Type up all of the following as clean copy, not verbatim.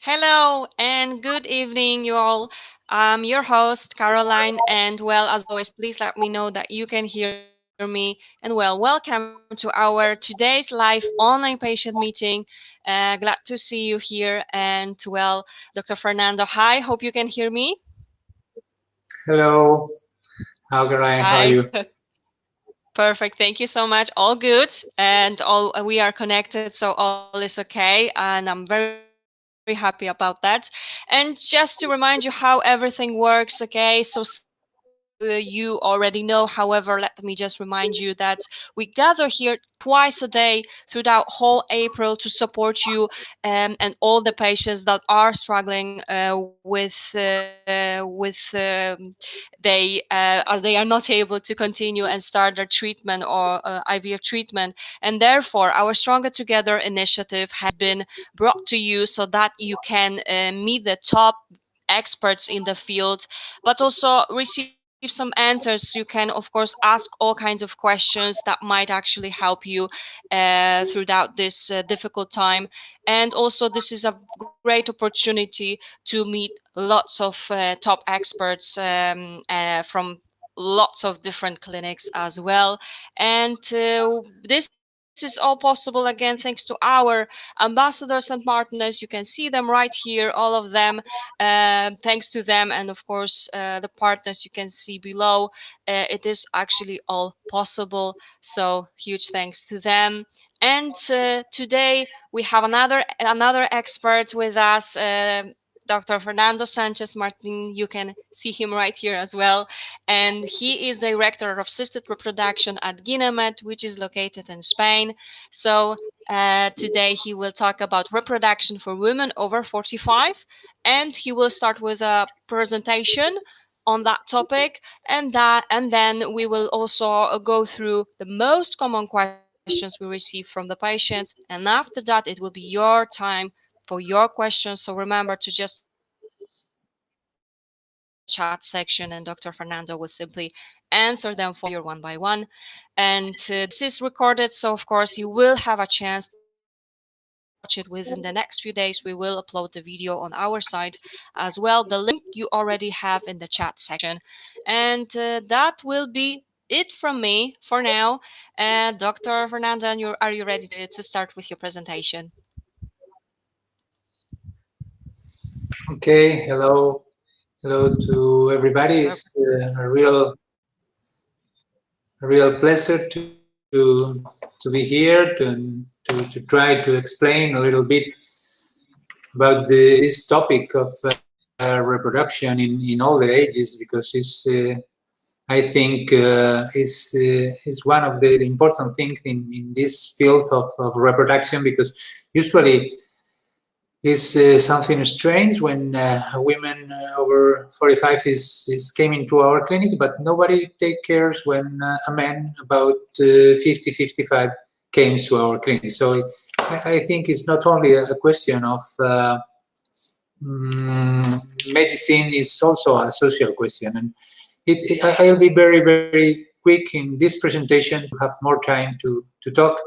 Hello and good evening, you all. I'm your host, Caroline, and well, as always, please let me know that you can hear me. And well, welcome to our today's live online patient meeting. Glad to see you here. And well, Dr. Fernando, hi, hope you can hear me. Hello, Caroline, how are Hi. you? Perfect. Thank you so much. All good, and all we are connected, so all is okay. And I'm very happy about that. And just to remind you how everything works, okay? So you already know. However, let me just remind you that we gather here twice a day throughout whole April to support you and all the patients that are struggling as they are not able to continue and start their treatment or IVF treatment. And therefore, our Stronger Together initiative has been brought to you so that you can meet the top experts in the field, but also receive some answers. You can, of course, ask all kinds of questions that might actually help you throughout this difficult time. And also, this is a great opportunity to meet lots of top experts from lots of different clinics as well. And this is all possible, again, thanks to our ambassadors and partners. You can see them right here, all of them. Thanks to them, and of course the partners you can see below, it is actually all possible. So huge thanks to them. And today we have another expert with us, Dr. Fernando Sánchez Martin. You can see him right here as well. And he is director of Assisted Reproduction at Ginemed, which is located in Spain. So today he will talk about reproduction for women over 45, and he will start with a presentation on that topic, and then we will also go through the most common questions we receive from the patients, and after that it will be your time for your questions. So remember to just type them in the chat section, and Dr. Fernando will simply answer them for you one by one. And this is recorded, so of course you will have a chance to watch it within the next few days. We will upload the video on our side as well. The link you already have in the chat section. And that will be it from me for now. Dr. Fernando, are you ready to start with your presentation? Okay, hello to everybody. It's a real pleasure to be here to try to explain a little bit about this topic of reproduction in older ages, because it's I think is one of the important things in this field of reproduction, because usually is something strange when women over 45 is came into our clinic, but nobody take cares when a man about 50, 55 came to our clinic. So I think it's not only a question of medicine, is also a social question. And I'll be very, very quick in this presentation to have more time to talk.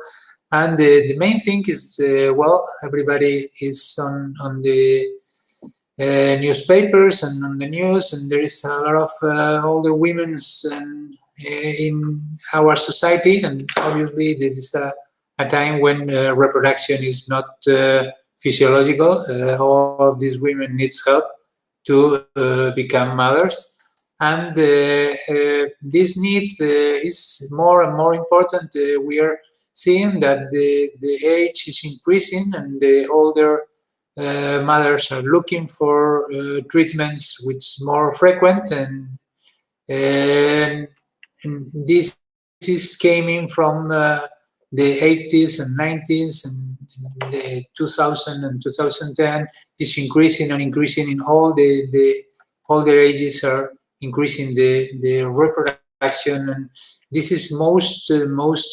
And the main thing is, well, everybody is on the newspapers and on the news, and there is a lot of older women in our society, and obviously this is a time when reproduction is not physiological. All of these women needs help to become mothers. And this need is more and more important. We are seeing that the age is increasing, and the older mothers are looking for treatments which more frequent, and this is coming from the 80s and 90s, and the 2000 and 2010 is increasing and increasing in all the older ages are increasing the reproduction. And this is most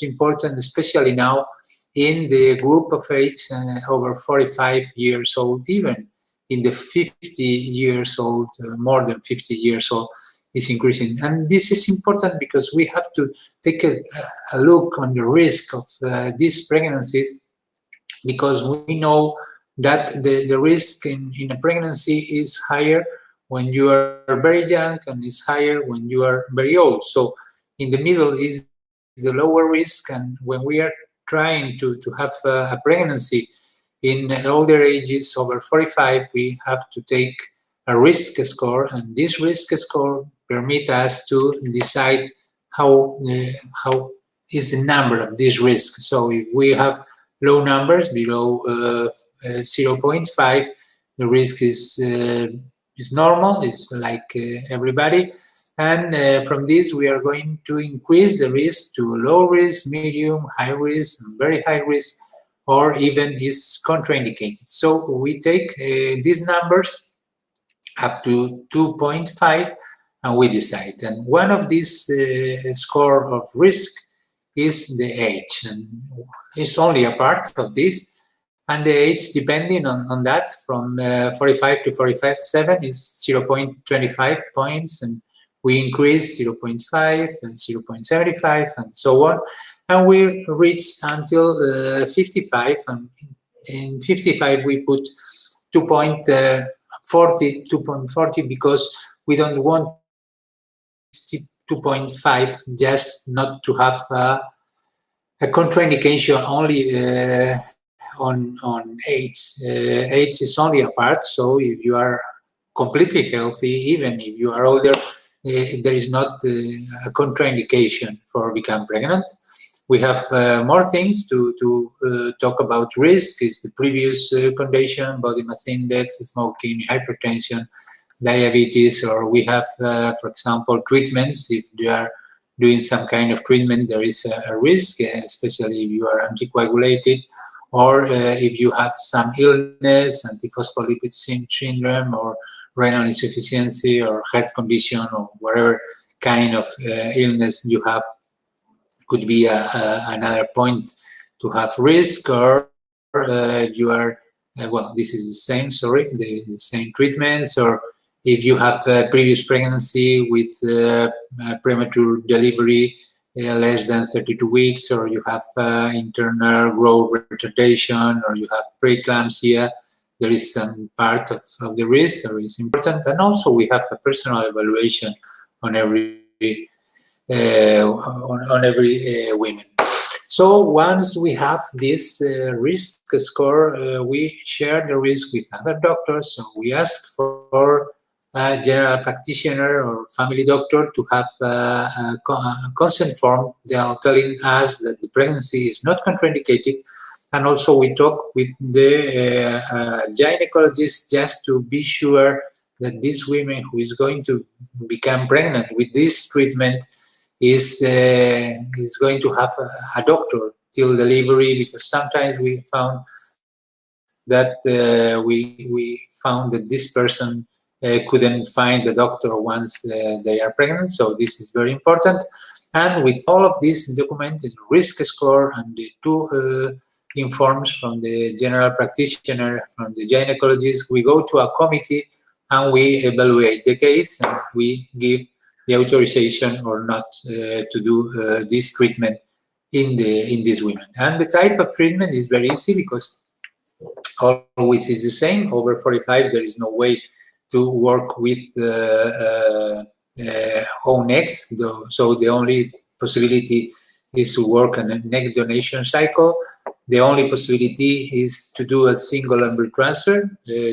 important, especially now in the group of age over 45 years old, even in the 50 years old, more than 50 years old, is increasing. And this is important because we have to take a look on the risk of these pregnancies, because we know that the risk in a pregnancy is higher when you are very young and is higher when you are very old. So in the middle is the lower risk, and when we are trying to have a pregnancy in older ages, over 45, we have to take a risk score, and this risk score permit us to decide how is the number of this risk. So if we have low numbers below 0.5, the risk is normal, it's like everybody. And from this, we are going to increase the risk to low risk, medium, high risk, and very high risk, or even is contraindicated. So we take these numbers up to 2.5 and we decide. And one of these score of risk is the age, and it's only a part of this. And the age, depending on that, from 45 to 47 is 0.25 points, and we increase 0.5 and 0.75 and so on. And we reach until 55, and in 55 we put 2.40 because we don't want to reach 2.5 just not to have a contraindication only on age. Age is only a part, so if you are completely healthy, even if you are older, there is not a contraindication for become pregnant. We have more things to talk about risk. Is the previous condition, body mass index, smoking, hypertension, diabetes, or we have, for example, treatments. If you are doing some kind of treatment, there is a risk, especially if you are anticoagulated, or if you have some illness, antiphospholipid syndrome, or renal insufficiency, or heart condition, or whatever kind of illness you have, could be another point to have risk. Or you are, well, this is the same, sorry, the same treatments, or if you have previous pregnancy with premature delivery, less than 32 weeks, or you have internal growth retardation, or you have preeclampsia, there is some part of the risk that is important. And also we have a personal evaluation on every women. So once we have this risk score, we share the risk with other doctors. So we ask for a general practitioner or family doctor to have a consent form telling us that the pregnancy is not contraindicated. And also we talk with the gynecologist just to be sure that this woman who is going to become pregnant with this treatment is going to have a doctor till delivery, because sometimes we found that this person couldn't find the doctor once they are pregnant. So this is very important. And with all of this documented risk score and the two informs from the general practitioner, from the gynecologist, we go to a committee and we evaluate the case, and we give the authorization or not to do this treatment in these women. And the type of treatment is very easy because always is the same. Over 45, there is no way to work with own eggs, so the only possibility is to work on a neck donation cycle. The only possibility is to do a single embryo transfer,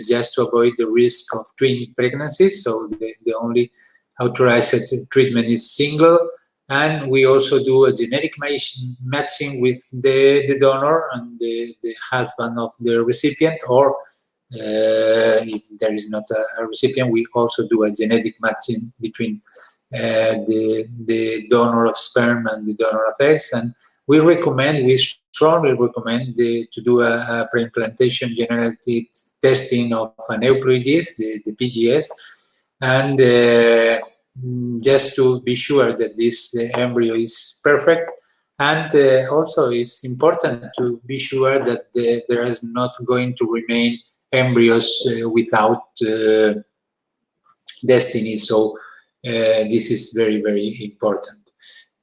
just to avoid the risk of twin pregnancies. So the only authorized treatment is single. And we also do a genetic matching with the donor and the husband of the recipient, or if there is not a recipient, we also do a genetic matching between the donor of sperm and the donor of eggs. And we strongly recommend to do a pre-implantation genetic testing of an euploidies, the PGS, and just to be sure that this embryo is perfect. And also it's important to be sure that there is not going to remain embryos without destiny. So this is very, very important.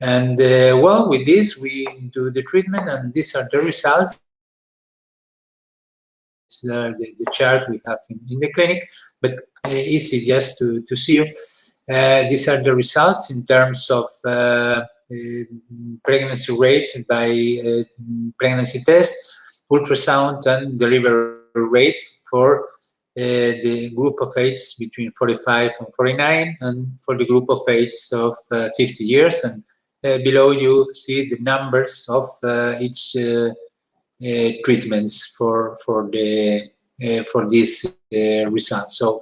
And well, with this, we do the treatment, and these are the results. the chart we have in the clinic, but easy just to see you. These are the results in terms of pregnancy rate by pregnancy test, ultrasound, and delivery rate for the group of age between 45 and 49, and for the group of age of 50 years. And below you see the numbers of each treatments for this result. So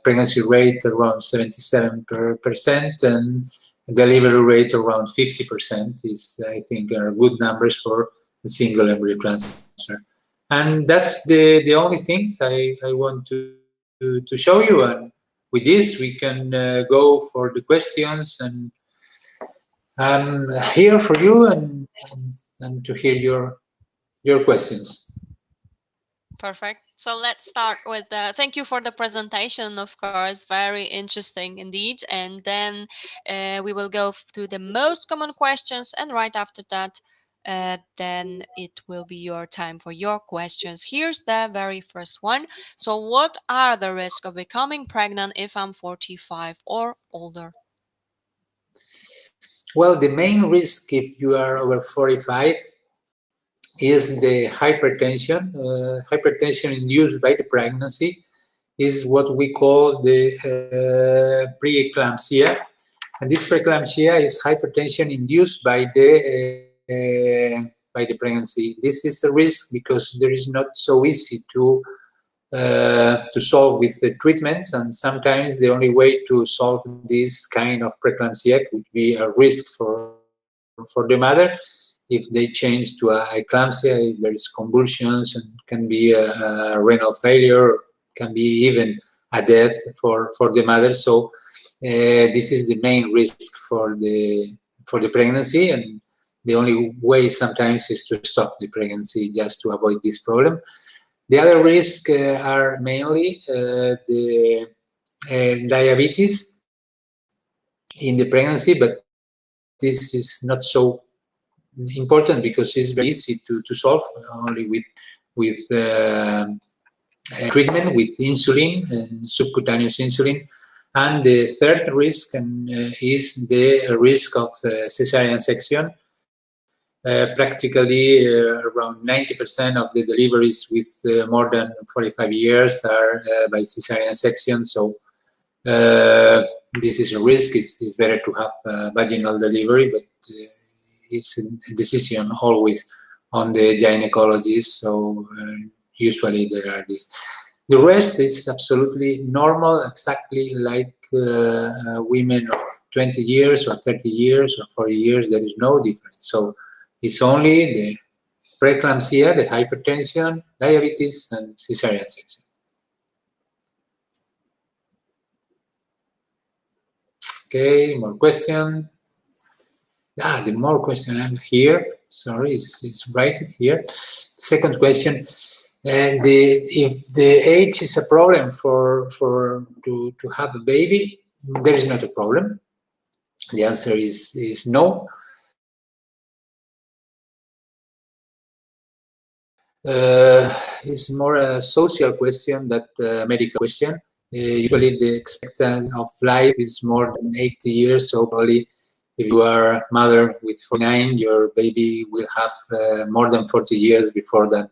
pregnancy rate around 77%, and delivery rate around 50% is, I think, are good numbers for a single embryo transfer. And that's the only things I want to show you. And with this, we can go for the questions, and I'm here for you and to hear your questions. Perfect. So let's start with thank you for the presentation, of course, very interesting indeed. And then we will go through the most common questions, and right after that, then it will be your time for your questions. Here's the very first one. So what are the risks of becoming pregnant if I'm 45 or older? Well, the main risk if you are over 45 is the hypertension. Hypertension induced by the pregnancy is what we call the preeclampsia. And this preeclampsia is hypertension induced by the pregnancy. This is a risk because there is not so easy to solve with the treatments, and sometimes the only way to solve this kind of preeclampsia could be a risk for the mother. If they change to a eclampsia, if there is convulsions, and can be a renal failure, can be even a death for the mother. So this is the main risk for the pregnancy, and the only way sometimes is to stop the pregnancy just to avoid this problem. The other risks are mainly the diabetes in the pregnancy, but this is not so important because it's very easy to solve only with treatment with insulin and subcutaneous insulin. And the third risk is the risk of cesarean section. Practically around 90% of the deliveries with more than 45 years are by cesarean section. So this is a risk. It's better to have vaginal delivery, but it's a decision always on the gynecologist. So usually there are these. The rest is absolutely normal, exactly like women of 20 years or 30 years or 40 years. There is no difference. So it's only the preeclampsia, the hypertension, diabetes, and cesarean section. Okay, more question. The more question I'm here. Sorry, it's right here. Second question. If the age is a problem to have a baby, there is not a problem. The answer is no. It's more a social question than a medical question. Usually the expectancy of life is more than 80 years, so probably if you are a mother with 49, your baby will have more than 40 years before then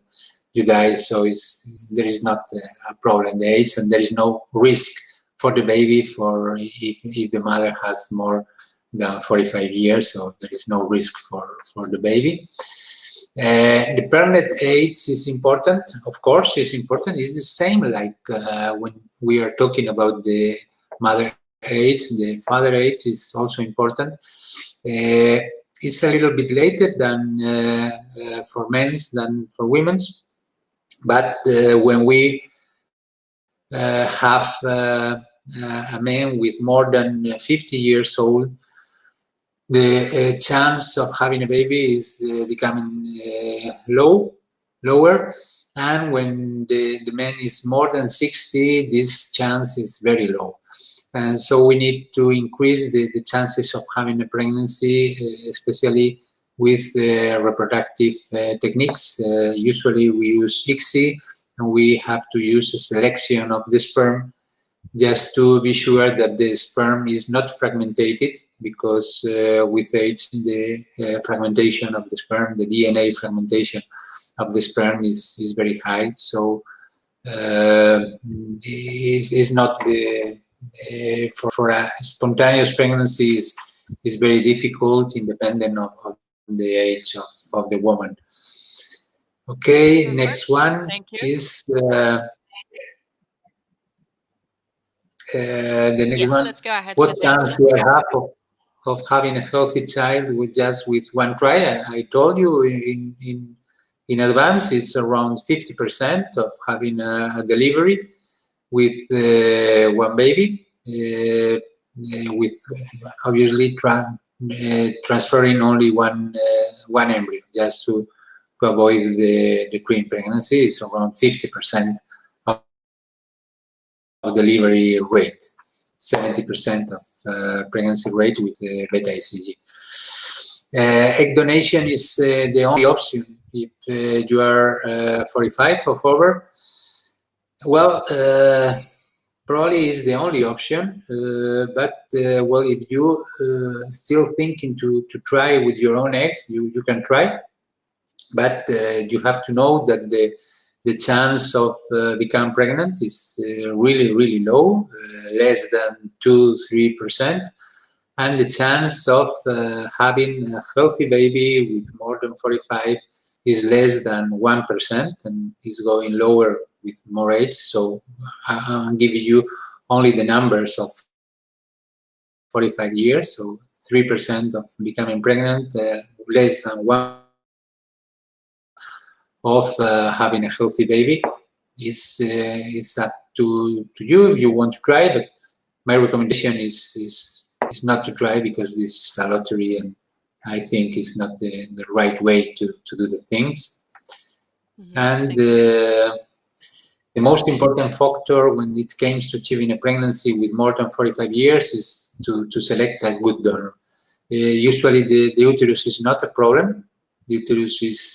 you die. So there is not a problem, the age, and there is no risk for the baby for if the mother has more than 45 years, so there is no risk for the baby. The permanent age is important, of course, it's important. It's the same like when we are talking about the mother age, the father age is also important. It's a little bit later than for men than for women, but when we have a man with more than 50 years old, the chance of having a baby is becoming lower, and when the man is more than 60, this chance is very low. And so we need to increase the chances of having a pregnancy, especially with reproductive techniques. Usually we use ICSI and we have to use a selection of the sperm just to be sure that the sperm is not fragmented, because with age the fragmentation of the sperm, the DNA fragmentation of the sperm is very high. So is not the for a spontaneous pregnancy is very difficult, independent of the age of the woman. Okay, next one is the next yes, one. let's go ahead What with chance do I have of having a healthy child with one try? I told you in advance, it's around 50% of having a delivery with one baby, with obviously transferring only one embryo, just to avoid the twin pregnancy. It's around 50% of delivery rate, 70% of pregnancy rate with beta ICG. Egg donation is the only option if you are 45 or over. Well, probably is the only option, but well, if you still thinking to try with your own eggs, you can try, but you have to know that the chance of become pregnant is really low, less than 2-3%, and the chance of having a healthy baby with more than 45 is less than 1%, and is going lower with more age. So I'm giving you only the numbers of 45 years. So 3% of becoming pregnant, less than 1% of having a healthy baby. Is up to you if you want to try, but my recommendation is not to try, because this is a lottery, and I think it's not the right way to do the things. And the most important factor when it comes to achieving a pregnancy with more than 45 years is to select a good donor. Usually the uterus is not a problem. The uterus is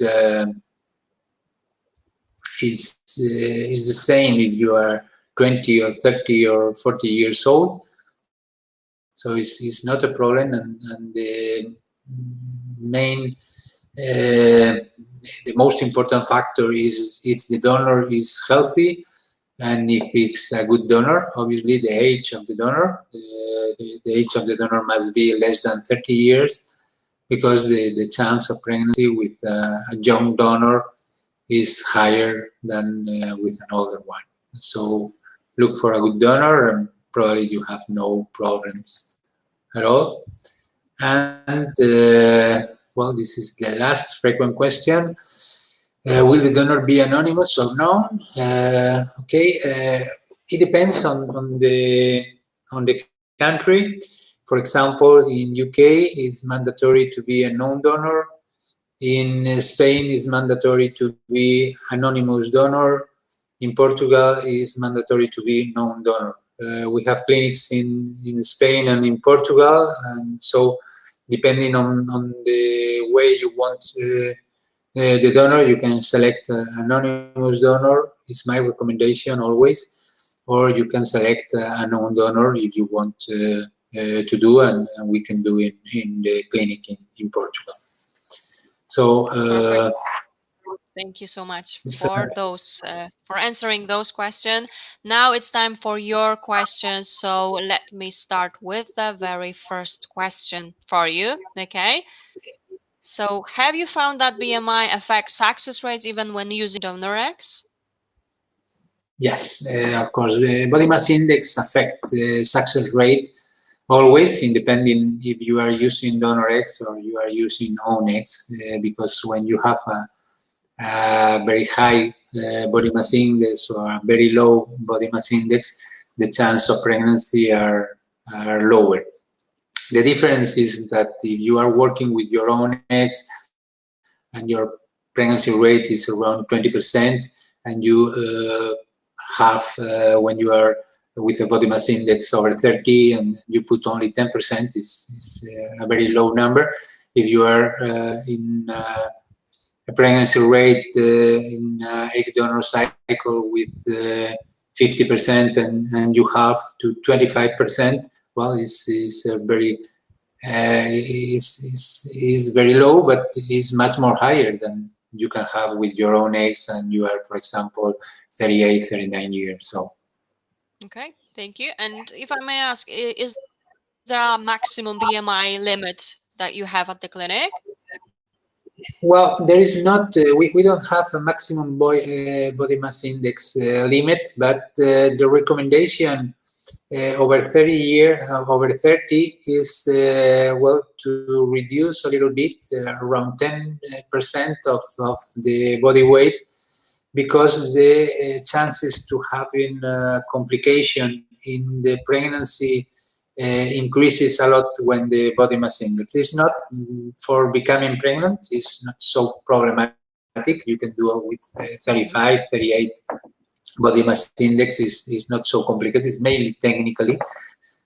the same if you are 20 or 30 or 40 years old. So it's not a problem, and the main the most important factor is if the donor is healthy, and if it's a good donor. Obviously the age of the donor, the age of the donor must be less than 30 years, because the chance of pregnancy with a young donor is higher than with an older one. So look for a good donor, and probably you have no problems at all. And well, this is the last frequent question. Will the donor be anonymous or known? Okay, it depends on the country. For example, in UK it's mandatory to be a known donor. In Spain it's mandatory to be anonymous donor. In Portugal it's mandatory to be known donor. We have clinics in Spain and in Portugal, and so depending on the way you want the donor, you can select anonymous donor. It's my recommendation always, or you can select a known donor if you want to do, and we can do it in the clinic in Portugal. So thank you so much for those for answering those questions. Now it's time for your questions. So let me start with the very first question for you. Okay. So have you found that BMI affects success rates even when using donor eggs? Yes, of course. Body mass index affect the success rate always, independent if you are using donor eggs or you are using own eggs, because when you have a very high body mass index or a very low body mass index, the chance of pregnancy are lower. The difference is that if you are working with your own eggs and your pregnancy rate is around 20%, and you have when you are with a body mass index over 30 and you put only 10%, is a very low number. If you are in pregnancy rate in egg donor cycle with 50% and you have to 25%, well, is very is very low, but is much more higher than you can have with your own eggs, and you are, for example, 38, 39 years old. Okay, thank you. And if I may ask, is there a maximum BMI limit that you have at the clinic? Well, there is not, we don't have a maximum body mass index limit, but the recommendation over 30 is, well, to reduce a little bit, around 10% of the body weight, because the chances to having complication in the pregnancy increases a lot when the body mass index is not for becoming pregnant. It's not so problematic. You can do it with 35, 38. Body mass index is not so complicated. It's mainly technically.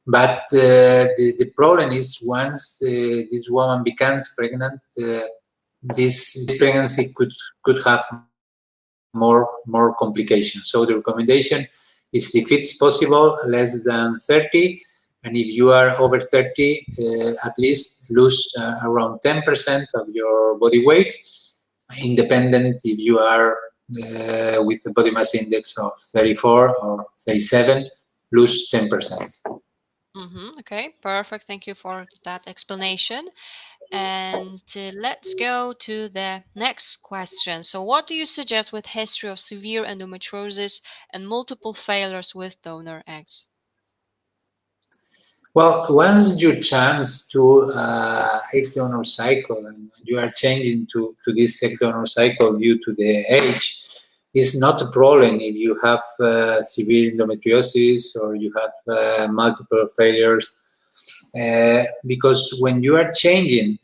But the problem is once this woman becomes pregnant, this pregnancy could have more complications. So the recommendation is, if it's possible, less than 30. And if you are over 30, at least lose around 10% of your body weight, independent if you are with a body mass index of 34 or 37, lose 10%. Okay, perfect. Thank you for that explanation. And let's go to the next question. So what do you suggest with history of severe endometriosis and multiple failures with donor eggs? Well, once you chance to egg donor cycle and you are changing to this egg donor cycle due to the age, it's not a problem if you have severe endometriosis or you have multiple failures, because when you are changing,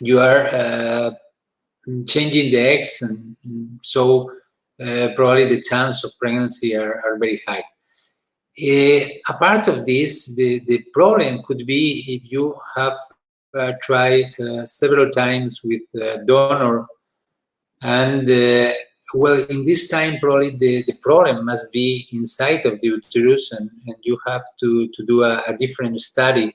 you are changing the eggs, and so probably the chance of pregnancy are very high. A part of this, the problem could be if you have tried several times with donor, and well, in this time probably the problem must be inside of the uterus, and you have to do a different study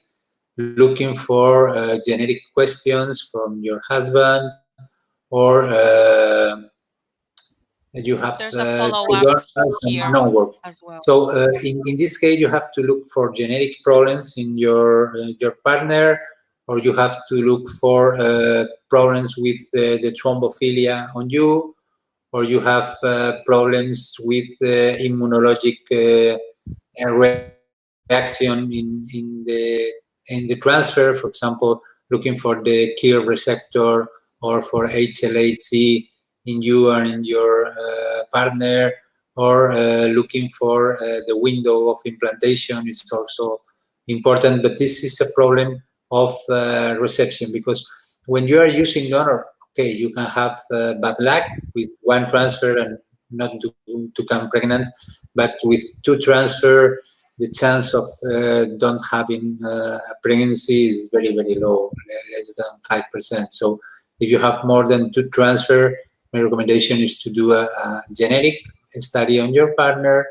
looking for genetic questions from your husband, or you have There's a follow-up here non-work. as well. So in this case, you have to look for genetic problems in your partner, or you have to look for problems with the thrombophilia on you, or you have problems with immunologic reaction in the transfer. For example, looking for the KIR receptor or for HLA-C in you or in your partner, or looking for the window of implantation is also important. But this is a problem of reception, because when you are using donor, okay, you can have bad luck with one transfer and not to come pregnant, but with two transfer, the chance of don't having a pregnancy is very, very low, less than 5%. So if you have more than two transfer, my recommendation is to do a genetic study on your partner,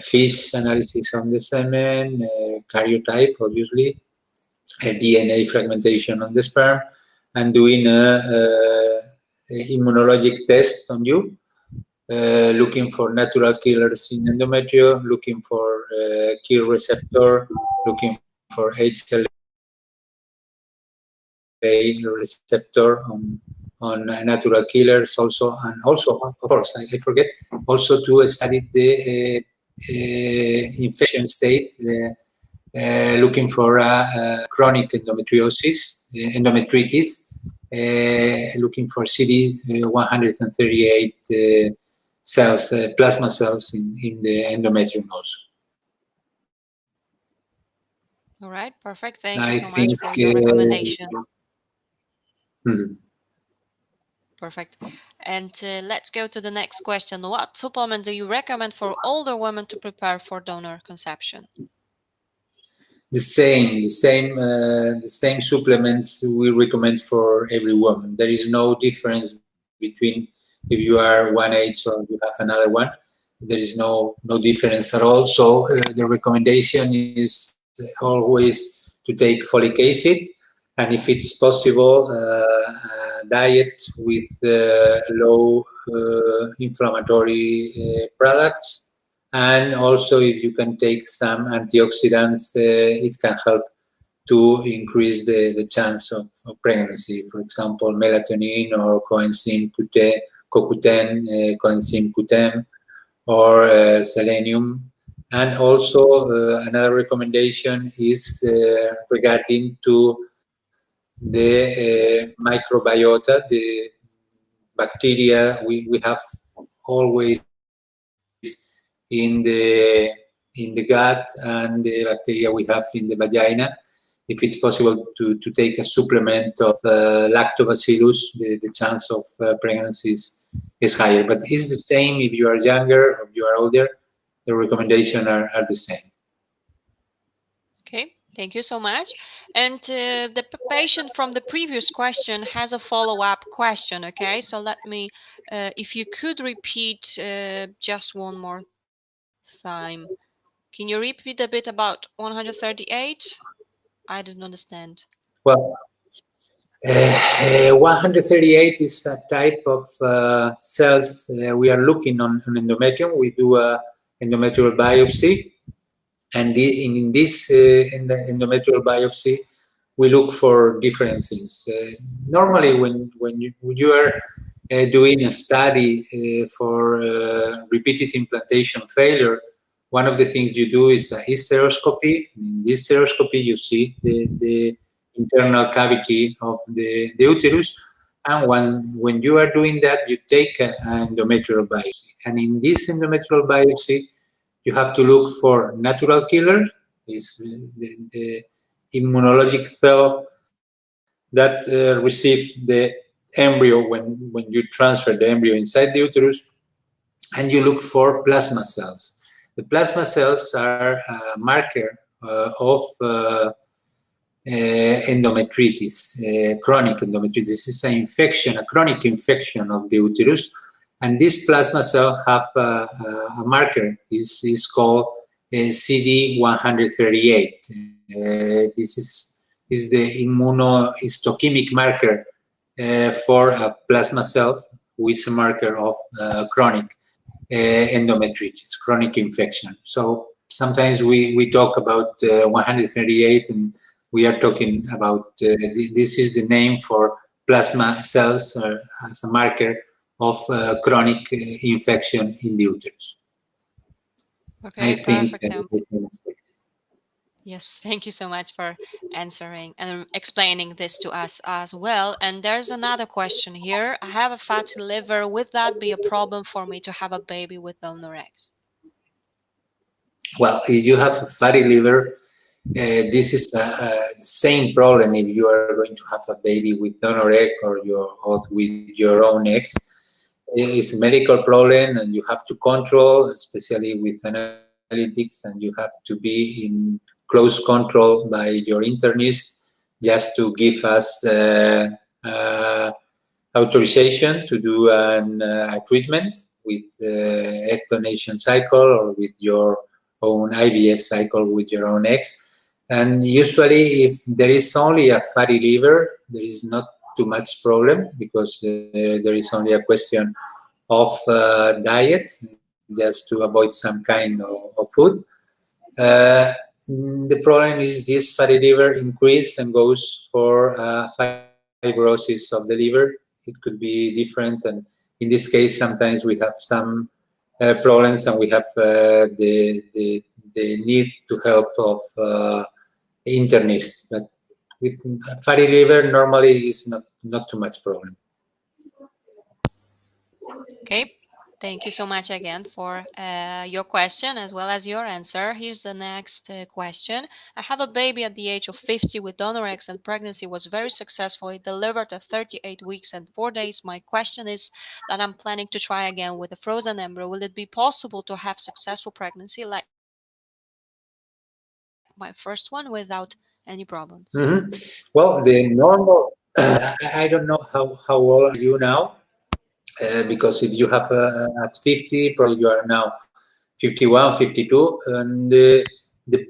FISH analysis on the semen, karyotype, obviously, a DNA fragmentation on the sperm, and doing a immunologic test on you, looking for natural killers in endometrium, looking for KIR receptor, looking for HLA receptor on natural killers also, and also, of course, I forget, also to study the infection state, looking for chronic endometritis, looking for CD138 cells, plasma cells in the endometrium also. All right, perfect. Thank you so much for your recommendation. Perfect. And let's go to the next question. What supplement do you recommend for older women to prepare for donor conception? the same supplements we recommend for every woman. There is no difference between if you are one age or you have another one. There is no difference at all. So the recommendation is always to take folic acid, and if it's possible, diet with low inflammatory products. And also, if you can take some antioxidants, it can help to increase the chance of pregnancy. For example, melatonin or coenzyme CoQ10, coenzyme Q10, or selenium. And also, another recommendation is regarding to the microbiota, the bacteria we have always in the gut, and the bacteria we have in the vagina. If it's possible to take a supplement of lactobacillus, the chance of pregnancy is higher. But it's the same if you are younger or you are older. The recommendations are the same. Okay, thank you so much. And the patient from the previous question has a follow-up question, okay? So let me, if you could repeat just one more time. Can you repeat a bit about 138? I didn't understand. Well, 138 is a type of cells we are looking on endometrium. We do a endometrial biopsy, and in this in the endometrial biopsy, we look for different things. Normally, when you are doing a study for repeated implantation failure, one of the things you do is a hysteroscopy. In this hysteroscopy, you see the internal cavity of the uterus, and when you are doing that, you take an endometrial biopsy. And in this endometrial biopsy, you have to look for natural killer, is the immunologic cell that receive the embryo when you transfer the embryo inside the uterus, and you look for plasma cells. The plasma cells are a marker of endometritis, chronic endometritis. This is an infection, a chronic infection of the uterus, and this plasma cell have a marker. This is called CD138. This is the immunohistochemic marker for plasma cells, who is a marker of chronic endometritis, chronic infection. So sometimes we talk about 138, and we are talking about this is the name for plasma cells as a marker of chronic infection in the uterus. Okay, I think. perfect. Yes, thank you so much for answering and explaining this to us as well. And there's another question here. I have a fatty liver. Would that be a problem for me to have a baby with donor eggs? Well, if you have a fatty liver, this is the same problem if you are going to have a baby with donor egg or with your own eggs. It's a medical problem, and you have to control, especially with analytics, and you have to be in close control by your internist just to give us authorization to do a treatment with egg donation cycle or with your own IVF cycle with your own eggs. And usually, if there is only a fatty liver, there is not too much problem, because there is only a question of diet, just to avoid some kind of food. The problem is this fatty liver increases and goes for fibrosis of the liver. It could be different, and in this case, sometimes we have some problems, and we have the need to help of internist. But with fatty liver, normally is not too much problem. Okay, thank you so much again for your question as well as your answer. Here's the next question. I have a baby at the age of 50 with donor eggs, and pregnancy was very successful. It delivered at 38 weeks and 4 days. My question is that I'm planning to try again with a frozen embryo. Will it be possible to have successful pregnancy like my my first one without any problems. Well, the normal, I don't know how old are you now, because if you have at 50, probably you are now 51, 52, and the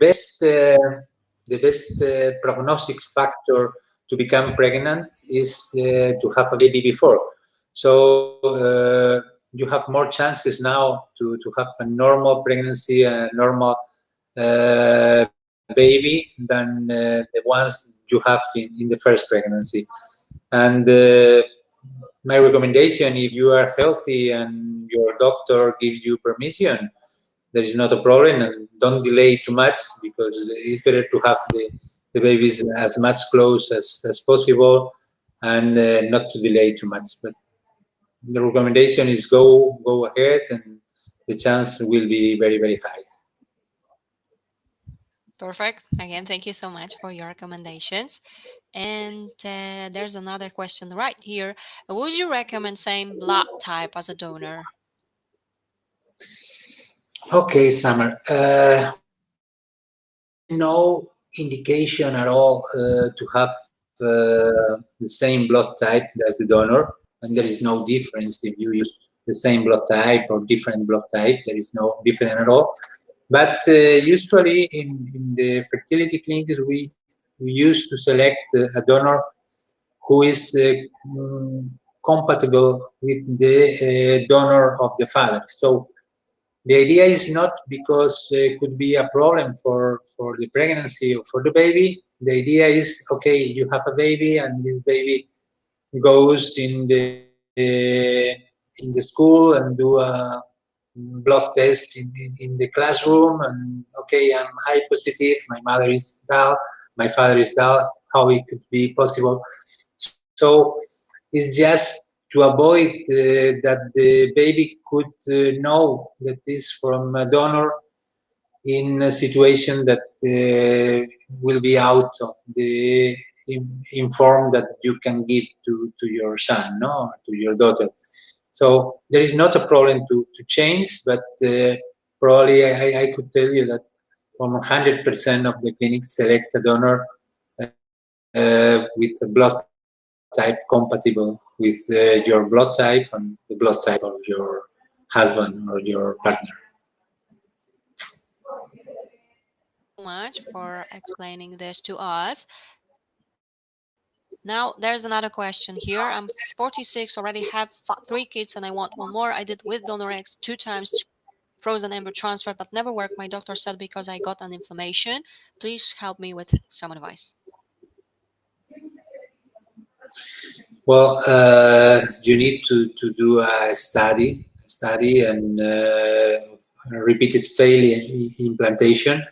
best prognostic factor to become pregnant is to have a baby before. So you have more chances now to have a normal pregnancy, a normal baby than the ones you have in the first pregnancy. And my recommendation, if you are healthy and your doctor gives you permission, there is not a problem, and don't delay too much, because it's better to have the babies as much close as possible, and not to delay too much. But the recommendation is go ahead, and the chance will be very, very high. Perfect. Again, thank you so much for your recommendations. And there's another question right here. Would you recommend same blood type as a donor? Okay, Summer. No indication at all to have the same blood type as the donor, and there is no difference if you use the same blood type or different blood type. There is no difference at all. But usually in the fertility clinics, we used to select a donor who is compatible with the donor of the father. So the idea is not because it could be a problem for the pregnancy or for the baby. The idea is, okay, you have a baby, and this baby goes in the school and do a blood test in the classroom, and okay, I'm high positive, my mother is down, my father is down, how it could be possible. So it's just to avoid that the baby could know that is from a donor in a situation that will be out of the inform that you can give to your son, no, to your daughter. So there is not a problem to change, but probably I could tell you that 100% of the clinics select a donor with a blood type compatible with your blood type and the blood type of your husband or your partner. Much for explaining this to us. Now there's another question here. I'm 46, already have 3 kids, and I want one more. I did with donor eggs 2 times frozen embryo transfer, but never worked. My doctor said because I got an inflammation. Please help me with some advice. Well, you need to do a study and repeated failure implantation,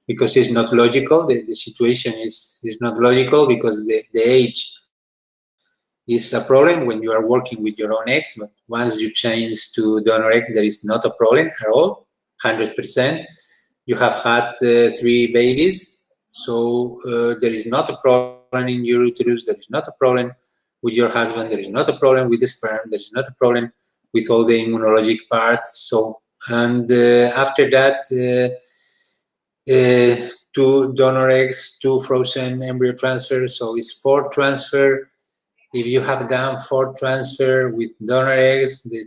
because it's not logical. The situation is not logical, because the age is a problem when you are working with your own eggs. But once you change to donor egg, there is not a problem at all, 100%. You have had 3 babies, so there is not a problem in your uterus. There is not a problem with your husband. There is not a problem with the sperm. There is not a problem with all the immunologic parts. So, and after that, 2 donor eggs, 2 frozen embryo transfers. So it's 4 transfer. If you have done 4 transfer with donor eggs, the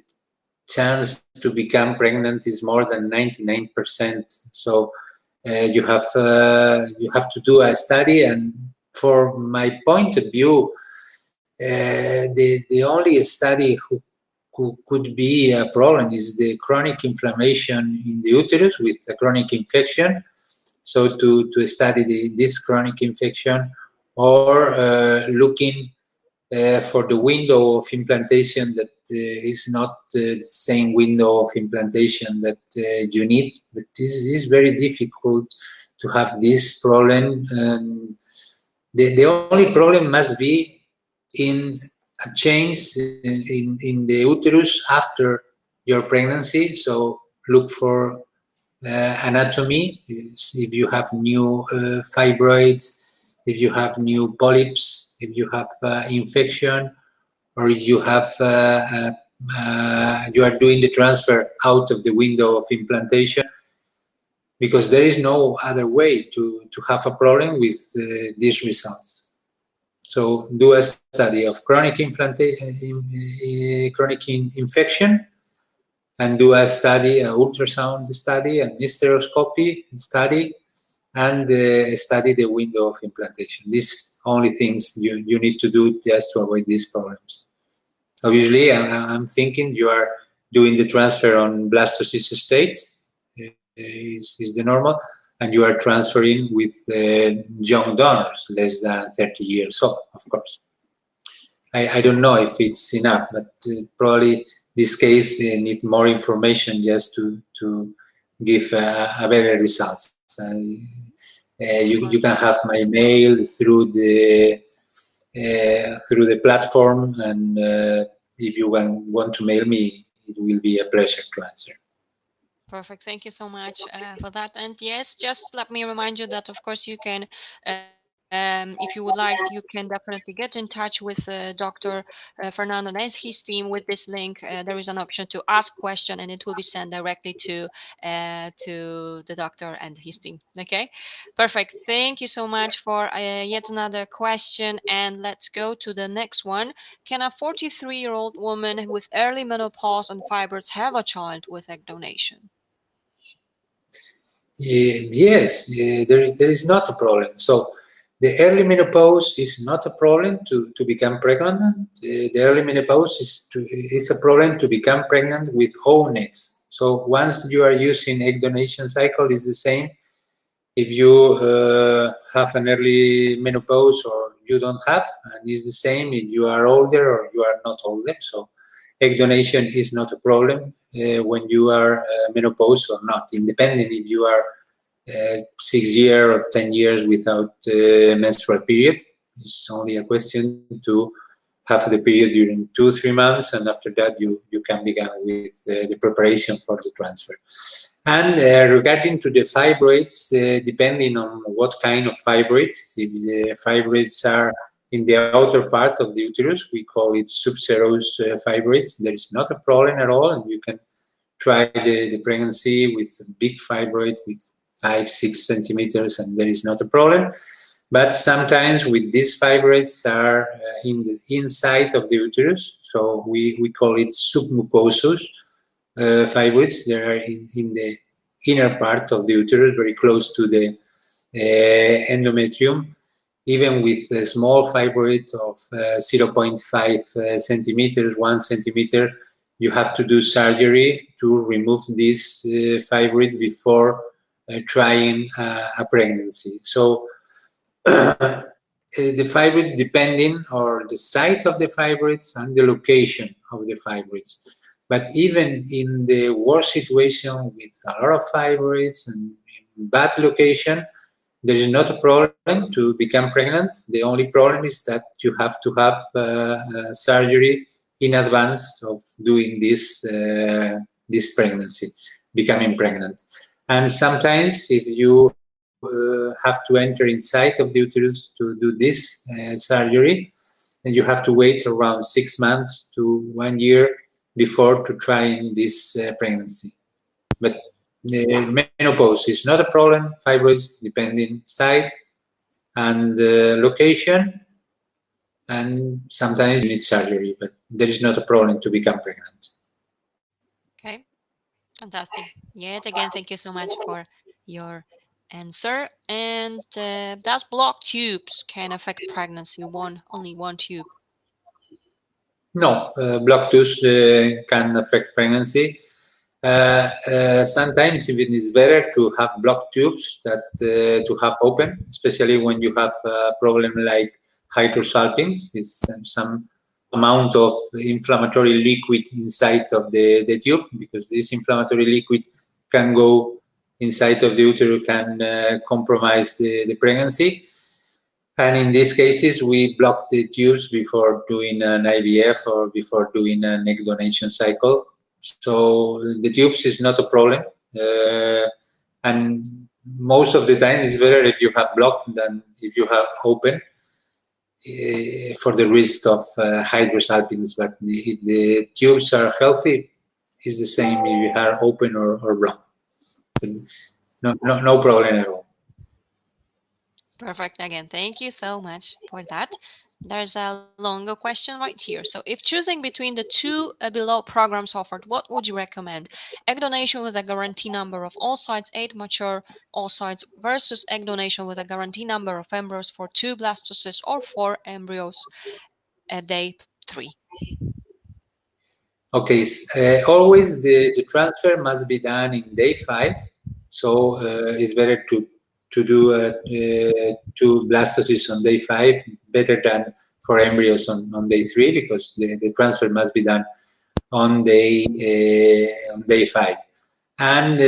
chance to become pregnant is more than 99%. So you have to do a study. And for my point of view, the only study who could be a problem is the chronic inflammation in the uterus with a chronic infection. So to study this chronic infection, or looking for the window of implantation that is not the same window of implantation that you need. But this is very difficult to have this problem. And the only problem must be in a change in the uterus after your pregnancy. So look for anatomy, if you have new fibroids, if you have new polyps, if you have infection, or you have you are doing the transfer out of the window of implantation. because there is no other way to have a problem with these results. So do a study of chronic infection, and do a study, an ultrasound study, an hysteroscopy study, and study the window of implantation. These only things you need to do just to avoid these problems. Obviously, I'm thinking you are doing the transfer on blastocyst states, is the normal, and you are transferring with young donors, less than 30 years old, of course. I don't know if it's enough, but probably this case needs more information just to give a better results. You can have my mail through the platform, and if you want to mail me, it will be a pleasure to answer. Perfect. Thank you so much for that. And yes, just let me remind you that, of course, you can, if you would like, you can definitely get in touch with Dr. Fernando and his team with this link. There is an option to ask question, and it will be sent directly to the doctor and his team. Okay, perfect. Thank you so much for yet another question. And let's go to the next one. Can a 43-year-old woman with early menopause and fibroids have a child with egg donation? Yes, there is not a problem. So the early menopause is not a problem to become pregnant. The early menopause is a problem to become pregnant with own eggs. So once you are using egg donation cycle, is the same if you have an early menopause or you don't have, and it's the same if you are older or you are not older. So egg donation is not a problem when you are menopause or not, independent if you are 6 years or 10 years without menstrual period. It's only a question to have the period during 2-3 months, and after that you can begin with the preparation for the transfer. And regarding to the fibroids, depending on what kind of fibroids, if the fibroids are in the outer part of the uterus, we call it subserous fibroids. There is not a problem at all, and you can try the pregnancy with a big fibroid with 5-6 centimeters, and there is not a problem. But sometimes with these fibroids are in the inside of the uterus, so we call it submucosous fibroids. They are in the inner part of the uterus, very close to the endometrium. Even with a small fibroid of 0.5 centimeters, 1 centimeter, you have to do surgery to remove this fibroid before trying a pregnancy. So the fibroid depending on the site of the fibroids and the location of the fibroids. But even in the worst situation with a lot of fibroids and in bad location, there is not a problem to become pregnant. The only problem is that you have to have surgery in advance of doing this pregnancy, becoming pregnant. And sometimes if you have to enter inside of the uterus to do this surgery, and you have to wait around 6 months to 1 year before to trying this pregnancy. But menopause is not a problem. Fibroids depending site and location, and sometimes you need surgery, but there is not a problem to become pregnant. Okay, fantastic. Yet again, thank you so much for your answer. And does blocked tubes can affect pregnancy? Only one tube? No, blocked tubes can affect pregnancy. Sometimes even it's better to have blocked tubes that to have open, especially when you have a problem like hydrosalpinx. It's some amount of inflammatory liquid inside of the tube, because this inflammatory liquid can go inside of the uterus, can compromise the pregnancy. And in these cases, we block the tubes before doing an IVF or before doing an egg donation cycle. So the tubes is not a problem. And most of the time, it's better if you have blocked than if you have open for the risk of hydrosalpinx. But if the tubes are healthy, it's the same if you have open or blocked. no problem at all. Perfect. Again, thank you so much for that. There's a longer question right here. So if choosing between the two below programs offered, what would you recommend? Egg donation with a guarantee number of oocytes, 8 mature oocytes, versus egg donation with a guarantee number of embryos for 2 blastocysts or 4 embryos at day 3. Okay, always the transfer must be done in day 5, so it's better to do 2 blastocysts on day 5, better than 4 embryos on day 3, because the transfer must be done on day 5. And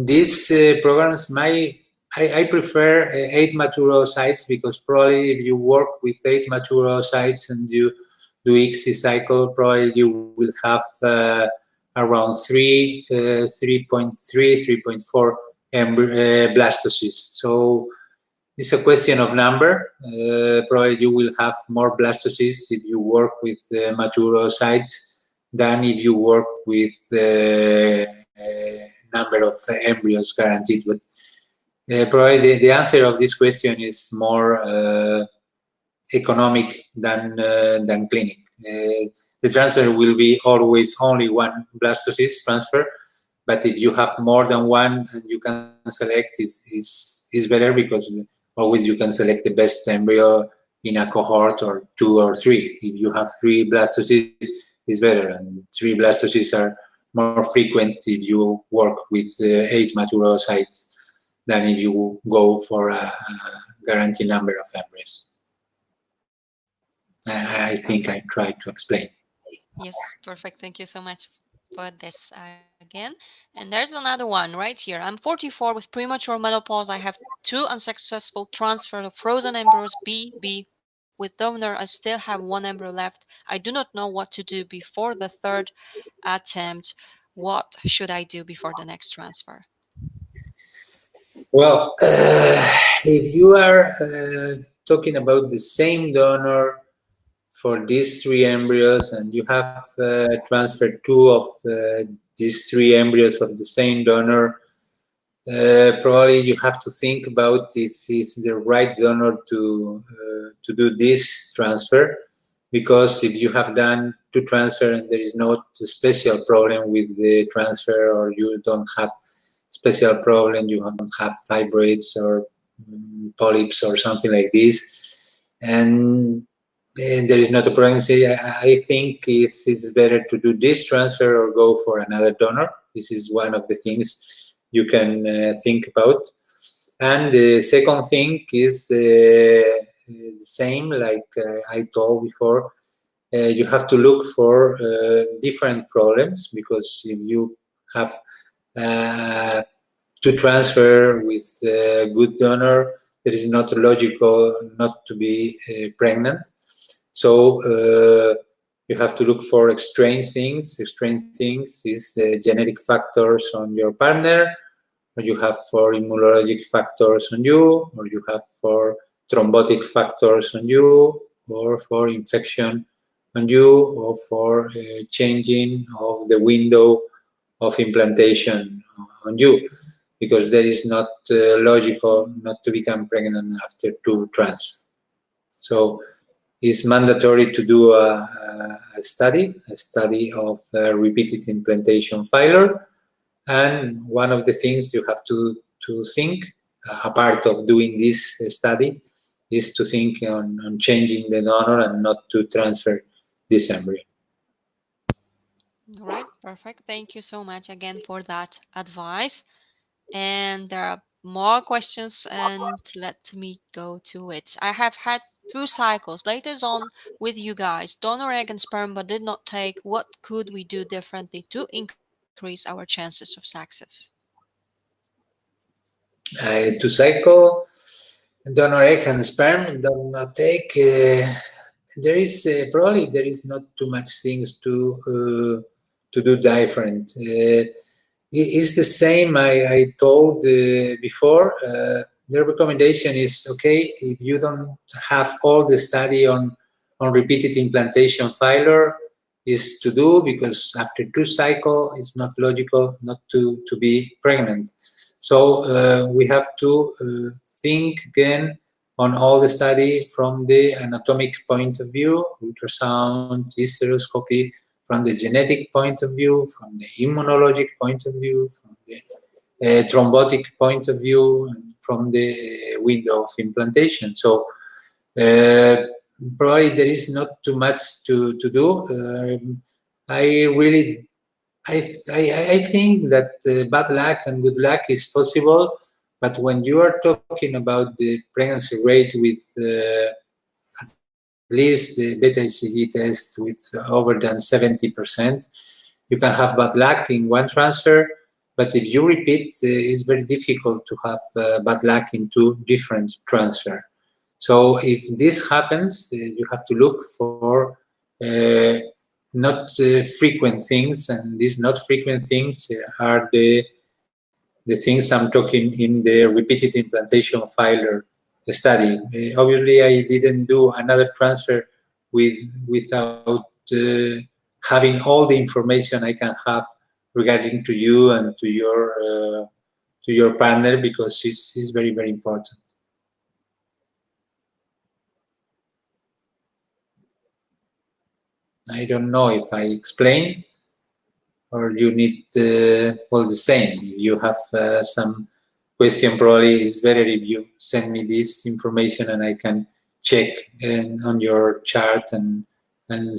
these programs, I prefer 8 mature oocytes, because probably if you work with 8 mature oocytes and you do ICSI cycle, probably you will have around 3.3, 3.4 blastocysts. So it's a question of number. Probably you will have more blastocysts if you work with mature oocytes than if you work with number of embryos guaranteed. But probably the answer of this question is more economic than clinic. The transfer will be always only 1 blastocyst transfer, but if you have more than 1 and you can select, is better, because always you can select the best embryo in a cohort, or 2 or 3. If you have 3 blastocysts, it's better, and 3 blastocysts are more frequent if you work with 8 mature oocytes than if you go for a guaranteed number of embryos. I think I tried to explain. Yes, perfect. Thank you so much for this again. And there's another one right here. I'm 44 with premature menopause. I have 2 unsuccessful transfer of frozen embryos BB with donor. I still have 1 embryo left. I do not know what to do before the 3rd attempt. What should I do before the next transfer? Well, if you are talking about the same donor for these 3 embryos, and you have transferred 2 of these 3 embryos of the same donor, probably you have to think about if it's the right donor to do this transfer, because if you have done 2 transfers and there is no special problem with the transfer, or you don't have special problem, you don't have fibroids or polyps or something like this, and there is not a pregnancy, I think if it's better to do this transfer or go for another donor. This is one of the things you can think about. And the second thing is the same, like I told before. You have to look for different problems, because if you have to transfer with a good donor, there is not logical not to be pregnant. So you have to look for extreme things. Extreme things is genetic factors on your partner, or you have for immunologic factors on you, or you have for thrombotic factors on you, or for infection on you, or for changing of the window of implantation on you, because there is not logical not to become pregnant after 2 transfers. So it's mandatory to do a study of repeated implantation failure. And one of the things you have to think, apart of doing this study, is to think on changing the donor and not to transfer this embryo. All right, perfect. Thank you so much again for that advice. And there are more questions, and let me go to it. I have had 2 cycles later on with you guys, donor egg and sperm, but did not take. What could we do differently to increase our chances of success? To cycle donor egg and sperm do not take. There is probably there is not too much things to do different. It's the same I told before. The recommendation is, okay, if you don't have all the study on repeated implantation failure, is to do, because after 2 cycles it's not logical not to be pregnant. So we have to think again on all the study from the anatomic point of view, ultrasound, hysteroscopy, from the genetic point of view, from the immunologic point of view, from the thrombotic point of view, and from the window of implantation. So probably there is not too much to do. I think that bad luck and good luck is possible, but when you are talking about the pregnancy rate with at least the beta HCG test with over than 70%, you can have bad luck in one transfer, but if you repeat, it's very difficult to have bad luck in two different transfers. So if this happens, you have to look for not frequent things, and these not frequent things are the things I'm talking in the repeated implantation failure study. Obviously, I didn't do another transfer without having all the information I can have regarding to you and to your partner, because it's very, very important. I don't know if I explain, or you need well, the same. If you have some question, probably it's better if you send me this information and I can check on your chart and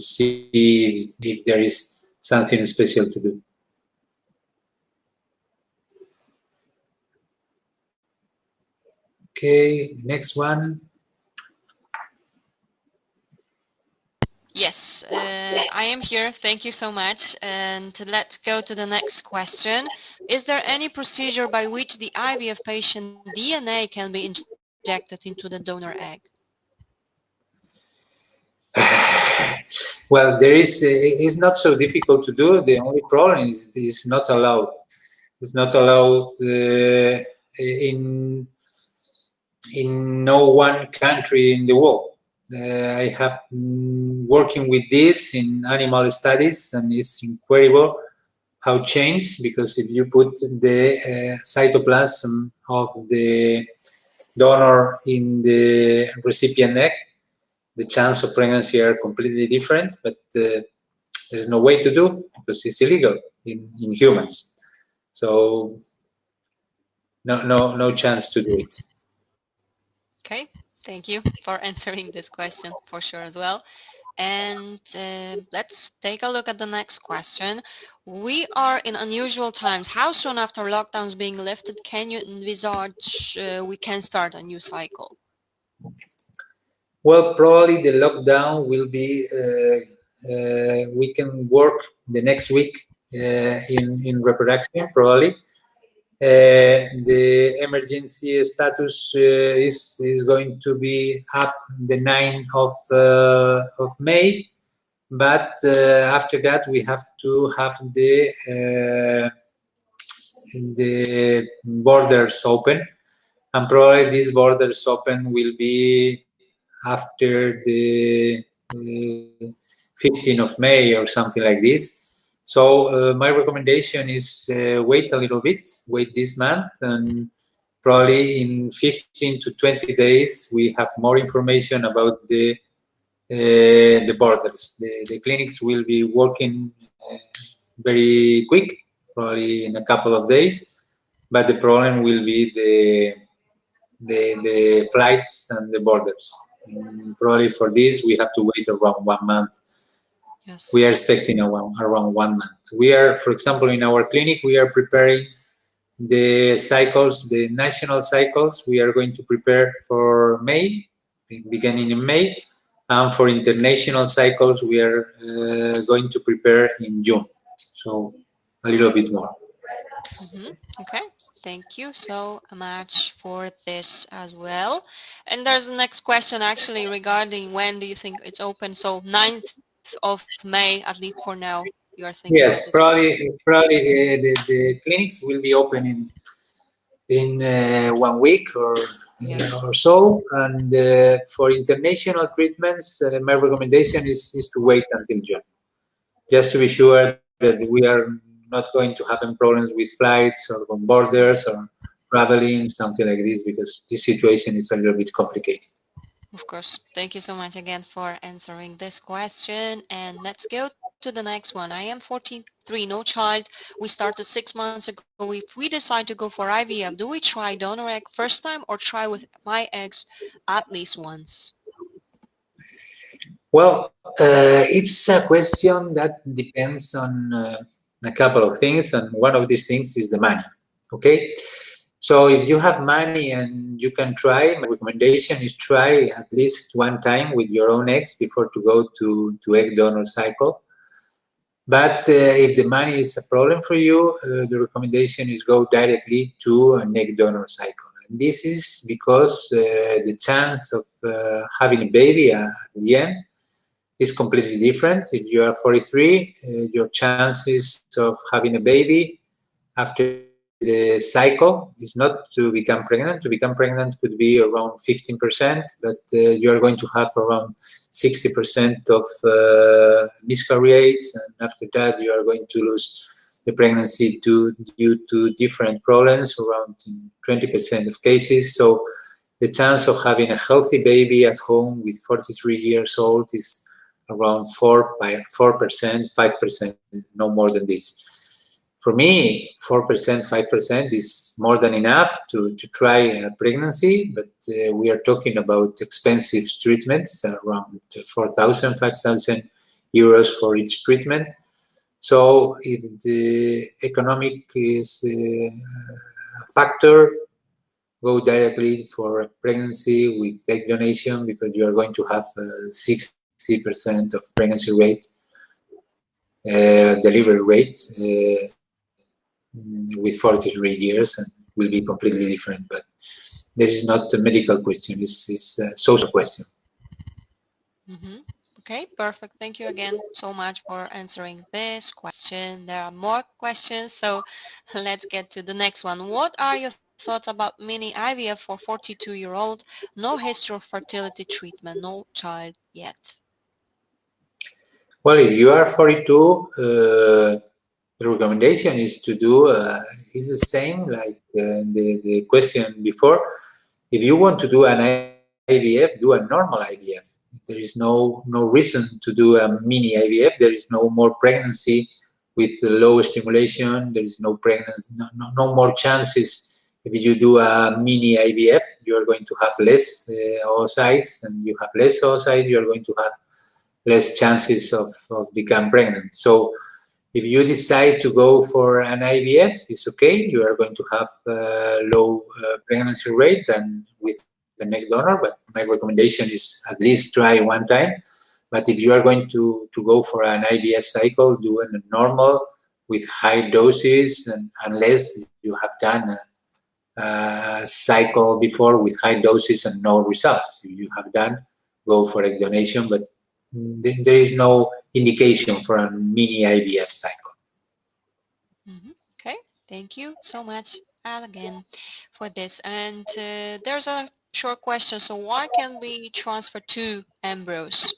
see if there is something special to do. Okay, next one. Yes, I am here. Thank you so much. And let's go to the next question. Is there any procedure by which the IVF patient DNA can be injected into the donor egg? Well, there is. It's not so difficult to do. The only problem is it's not allowed. It's not allowed in no one country in the world. I have been working with this in animal studies, and it's incredible how changed, because if you put the cytoplasm of the donor in the recipient egg, the chance of pregnancy are completely different, but there's no way to do because it's illegal in humans. So no chance to do it. Okay, thank you for answering this question for sure as well. And let's take a look at the next question. We are in unusual times. How soon after lockdowns being lifted can you envisage we can start a new cycle? Well, probably the lockdown will be, we can work the next week in reproduction, probably. The emergency status is going to be up the 9th of May, but after that we have to have the borders open, and probably these borders open will be after the 15th of May or something like this. So my recommendation is wait a little bit, wait this month, and probably in 15 to 20 days we have more information about the borders. The clinics will be working very quick, probably in a couple of days, but the problem will be the flights and the borders. And probably for this we have to wait around 1 month. Yes. We are expecting around 1 month. We are, for example, in our clinic, we are preparing the cycles, the national cycles. We are going to prepare for May, beginning in May, and for international cycles, we are going to prepare in June. So a little bit more. Okay, thank you so much for this as well. And there's the next question actually regarding when do you think it's open? So 9th of May, at least for now, you are thinking of Yes, this one. probably the clinics will be open in 1 week or so. And for international treatments, my recommendation is to wait until June, just to be sure that we are not going to have problems with flights or on borders, or traveling, something like this, because this situation is a little bit complicated. Of course. Thank you so much again for answering this question. And let's go to the next one. I am 43, no child. We started 6 months ago. If we decide to go for IVF, do we try donor egg first time or try with my eggs at least once? Well, it's a question that depends on a couple of things, and one of these things is the money. Okay, so if you have money and you can try, my recommendation is try at least one time with your own eggs before to go to egg donor cycle. But if the money is a problem for you, the recommendation is go directly to an egg donor cycle. And this is because the chance of having a baby at the end is completely different. If you are 43, your chances of having a baby after the cycle is not to become pregnant. To become pregnant could be around 15%, but you are going to have around 60% of miscarriages, and after that you are going to lose the pregnancy due to different problems, around 20% of cases. So the chance of having a healthy baby at home with 43 years old is around 4%, 5%, no more than this. For me, 4%, 5% is more than enough to try a pregnancy, but we are talking about expensive treatments, around 4,000, 5,000 euros for each treatment. So if the economic is a factor, go directly for a pregnancy with egg donation, because you are going to have 60% of pregnancy rate, delivery rate, with 43 years, and will be completely different. But there is not a medical question, it's a social question. Okay, perfect. Thank you again so much for answering this question. There are more questions, so let's get to the next one. What are your thoughts about mini IVF for 42-year-old? No history of fertility treatment, no child yet. Well, if you are 42, the recommendation is to do is the same like the question before. If you want to do an IVF, do a normal IVF. There is no reason to do a mini IVF. There is no more pregnancy with low stimulation. There is no pregnancy, no more chances. If you do a mini IVF, you are going to have less oocytes, and you have less oocytes, you are going to have less chances of become pregnant. So if you decide to go for an IVF, it's okay. You are going to have low pregnancy rate than with an egg donor, but my recommendation is at least try one time. But if you are going to go for an IVF cycle, do a normal with high doses, and unless you have done a cycle before with high doses and no results. If you have done, go for egg donation, but there is no indication for a mini IVF cycle. Okay, thank you so much again for this. And there's a short question. So why can we transfer 2 embryos?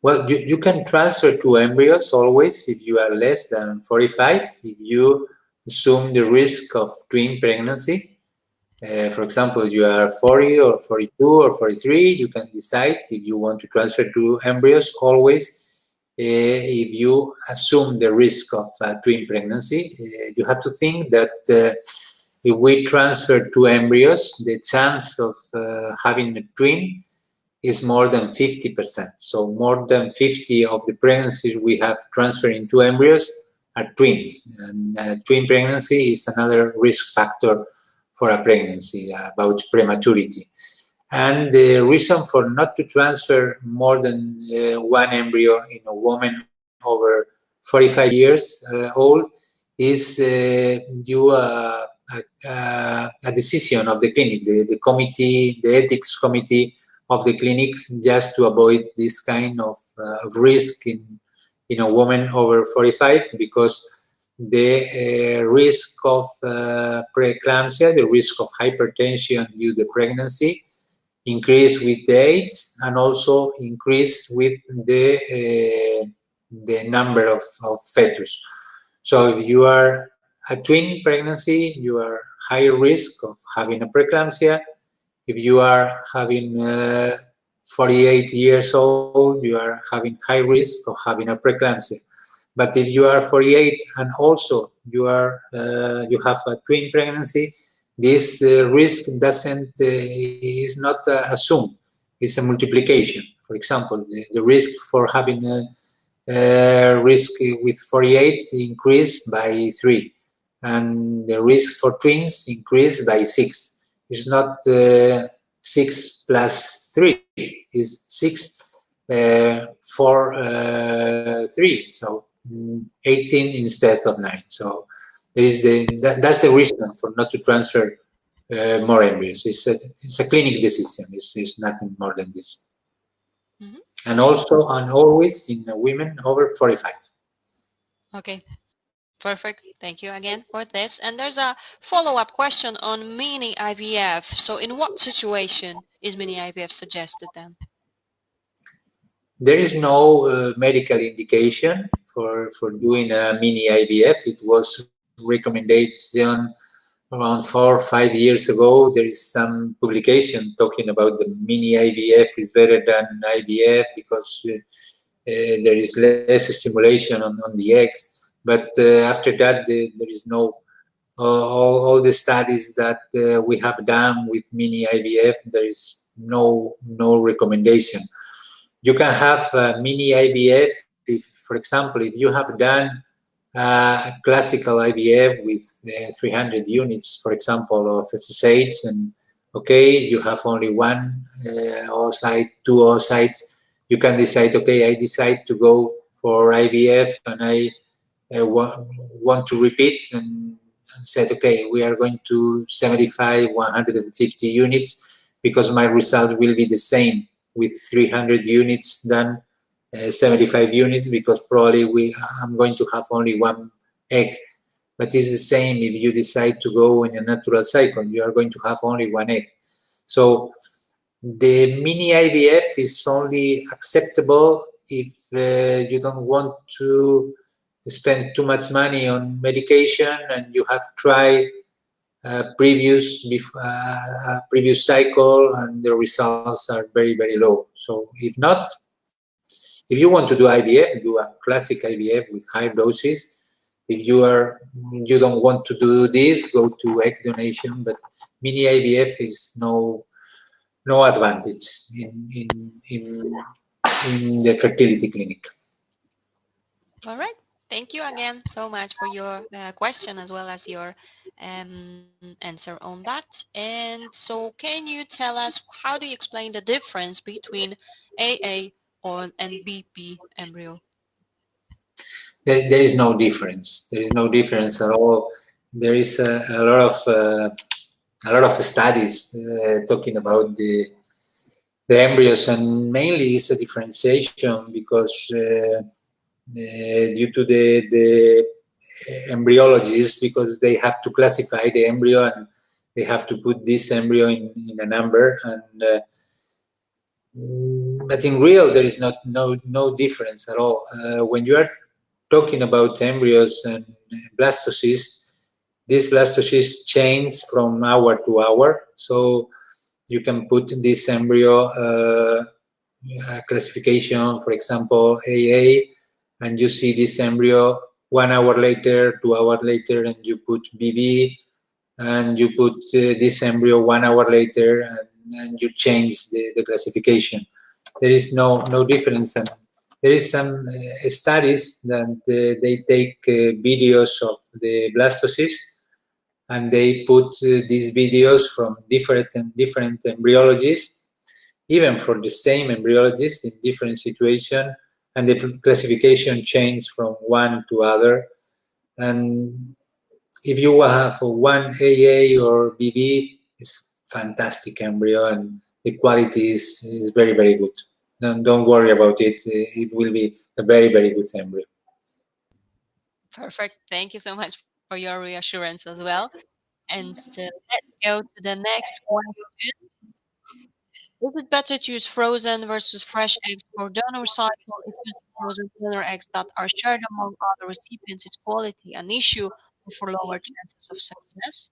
Well, you can transfer 2 embryos always if you are less than 45, if you assume the risk of twin pregnancy. For example, you are 40 or 42 or 43, you can decide if you want to transfer 2 embryos always. If you assume the risk of twin pregnancy, you have to think that if we transfer 2 embryos, the chance of having a twin is more than 50%. So more than 50 of the pregnancies we have transferring 2 embryos are twins. And twin pregnancy is another risk factor for a pregnancy, about prematurity. And the reason for not to transfer more than 1 embryo in a woman over 45 years old is due a decision of the clinic, the committee, the ethics committee of the clinic, just to avoid this kind of risk in a woman over 45, because the risk of preeclampsia, the risk of hypertension due to pregnancy, increase with the age, and also increase with the number of fetus. So if you are a twin pregnancy, you are higher risk of having a preeclampsia. If you are having 48 years old, you are having high risk of having a preeclampsia. But if you are 48 and also you have a twin pregnancy, this risk doesn't is not assumed. It's a multiplication. For example, the risk for having a risk with 48 increased by 3, and the risk for twins increased by 6. It's not 6 plus 3. It's 6 for 3. So 18 instead of 9. So there is that's the reason for not to transfer more embryos. It's a clinic decision. It's nothing more than this. Mm-hmm. And also and always in women over 45. Okay. Perfect. Thank you again for this. And there's a follow-up question on mini IVF. So in what situation is mini IVF suggested then? There is no medical indication for doing a mini IVF. It was recommendation around 4 or 5 years ago. There is some publication talking about the mini IVF is better than IVF because there is less stimulation on the eggs. But after that, there is no all the studies that we have done with mini IVF. There is no recommendation. You can have mini IVF if, for example, if you have done classical IVF with 300 units, for example, of FSH, and okay, you have only one oocyte, two oocytes, you can decide, okay, I decide to go for IVF and I want to repeat and said, okay, we are going to 75, 150 units because my result will be the same with 300 units than 75 units because probably I'm going to have only one egg. But it's the same if you decide to go in a natural cycle, you are going to have only one egg. So the mini IVF is only acceptable if you don't want to spend too much money on medication and you have tried previous cycle and the results are very low. So if not, if you want to do IVF, do a classic IVF with high doses. If you don't want to do this, go to egg donation. But mini IVF is no advantage in the fertility clinic. All right. Thank you again so much for your question as well as your answer on that. And so can you tell us how do you explain the difference between AA and BP embryo? There is no difference. There is no difference at all. There is a lot of studies talking about the embryos, and mainly it's a differentiation because due to the embryologists, because they have to classify the embryo and they have to put this embryo in a number, and but in real there is no difference at all. When you are talking about embryos and blastocysts, this blastocyst changes from hour to hour, so you can put this embryo classification, for example, AA, and you see this embryo 1 hour later, 2 hours later, and you put BB, and you put this embryo 1 hour later, and you change the classification. There is no difference, and there is some studies that they take videos of the blastocyst, and they put these videos from different embryologists, even for the same embryologist in different situation, and the classification change from one to other. And if you have one AA or BB, it's fantastic embryo, and the quality is very good. Don't worry about it. It will be a very good embryo. Perfect. Thank you so much for your reassurance as well. And let's go to the next question. Is it better to use frozen versus fresh eggs for donor cycle? If using frozen donor eggs that are shared among other recipients, is quality an issue? for lower chances of success?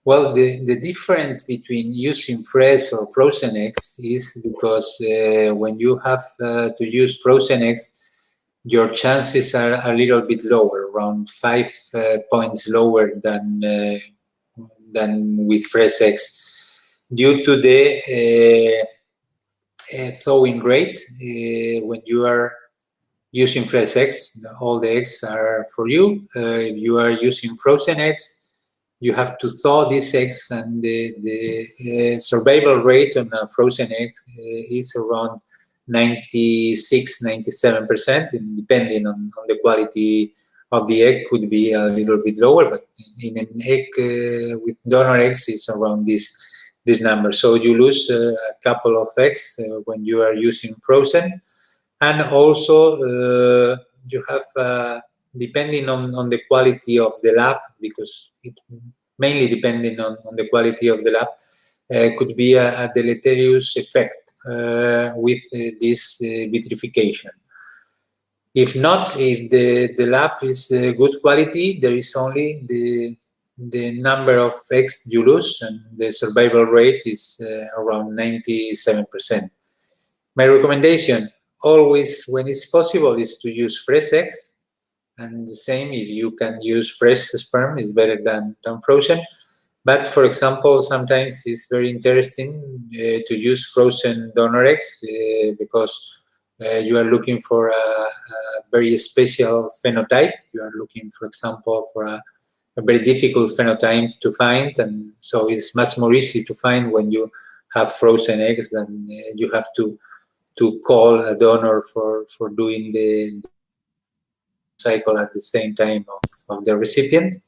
Well, the difference between using fresh or frozen eggs is because when you have to use frozen eggs, your chances are a little bit lower, around 5 points lower than with fresh eggs, due to the thawing rate. When you are using fresh eggs, all the eggs are for you. If you are using frozen eggs, you have to thaw these eggs, and the survival rate on a frozen egg is around 96-97%, and depending on the quality of the egg, could be a little bit lower, but in an egg with donor eggs, it's around this number. So you lose a couple of eggs when you are using frozen, and also you have depending on the quality of the lab, because it mainly depending on the quality of the lab, could be a deleterious effect with this vitrification. If not, if the lab is good quality, there is only the number of eggs you lose, and the survival rate is around 97%. My recommendation, always when it's possible, is to use fresh eggs, and the same if you can use fresh sperm, is better than frozen. But for example, sometimes it's very interesting to use frozen donor eggs because you are looking for a very special phenotype. You are looking, for example, for a very difficult phenotype to find, and so it's much more easy to find when you have frozen eggs than you have to call a donor for doing the cycle at the same time of the recipient.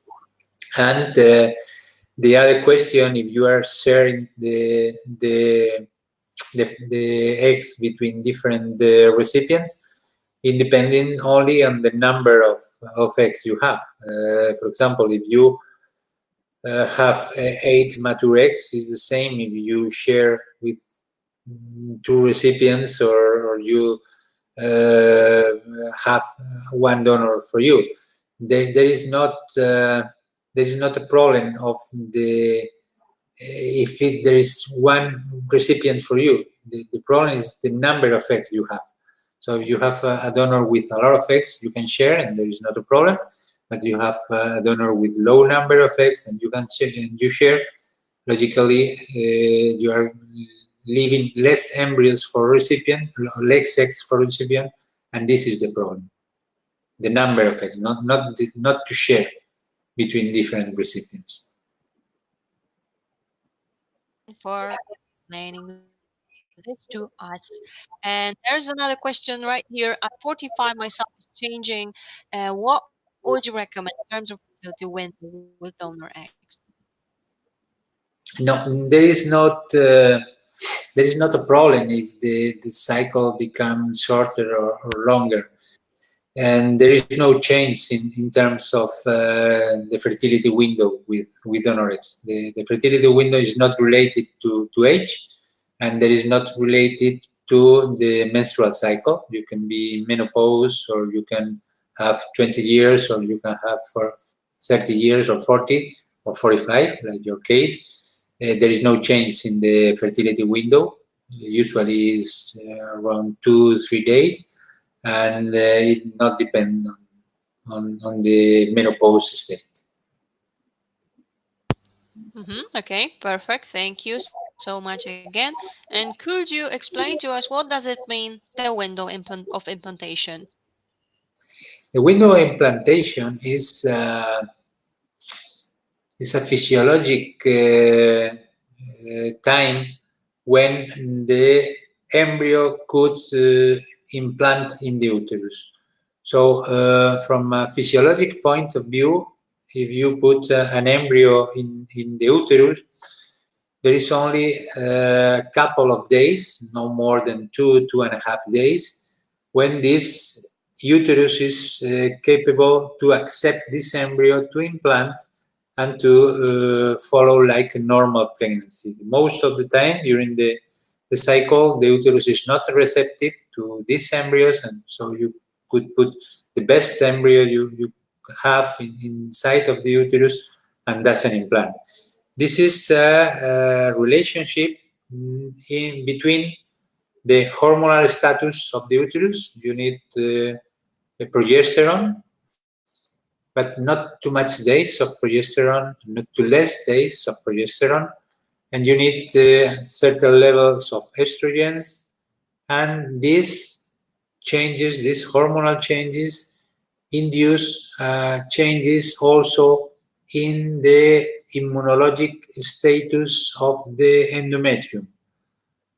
And the other question, if you are sharing the eggs between different recipients, it depending only on the number of eggs you have. For example, if you have 8 mature eggs, it's the same if you share with 2 recipients, or you have one donor for you. There is not a problem of if there is one recipient for you. The problem is the number of eggs you have. So if you have a donor with a lot of eggs, you can share, and there is not a problem. But you have a donor with low number of eggs, and you can share, logically you are leaving less embryos for recipient, less eggs for recipient, and this is the problem. The number of eggs, not to share between different recipients. For explaining this to us. And there's another question right here. At 45, my son is changing. What would you recommend in terms of fertility window with donor eggs? No, there is not a problem if the cycle becomes shorter or longer. And there is no change in terms of the fertility window with donor eggs. The fertility window is not related to age, and there is not related to the menstrual cycle. You can be menopause, or you can have 20 years, or you can have for 30 years, or 40, or 45, like your case. There is no change in the fertility window. Usually is around 2-3 days, and it not depend on the menopause state. Okay, perfect. Thank you so much again. And could you explain to us what does it mean, the window of implantation? The window of implantation is a physiologic time when the embryo could implant in the uterus. So from a physiologic point of view, if you put an embryo in the uterus, there is only a couple of days, no more than 2.5 days, when this uterus is capable to accept this embryo to implant and to follow like a normal pregnancy. Most of the time during the cycle, the uterus is not receptive to these embryos, and so you could put the best embryo you have inside of the uterus and that's an implant. This is a relationship in between the hormonal status of the uterus. You need a progesterone, but not too much days of progesterone, not too less days of progesterone, and you need certain levels of estrogens, and these changes, these hormonal changes, induce changes also in the immunologic status of the endometrium.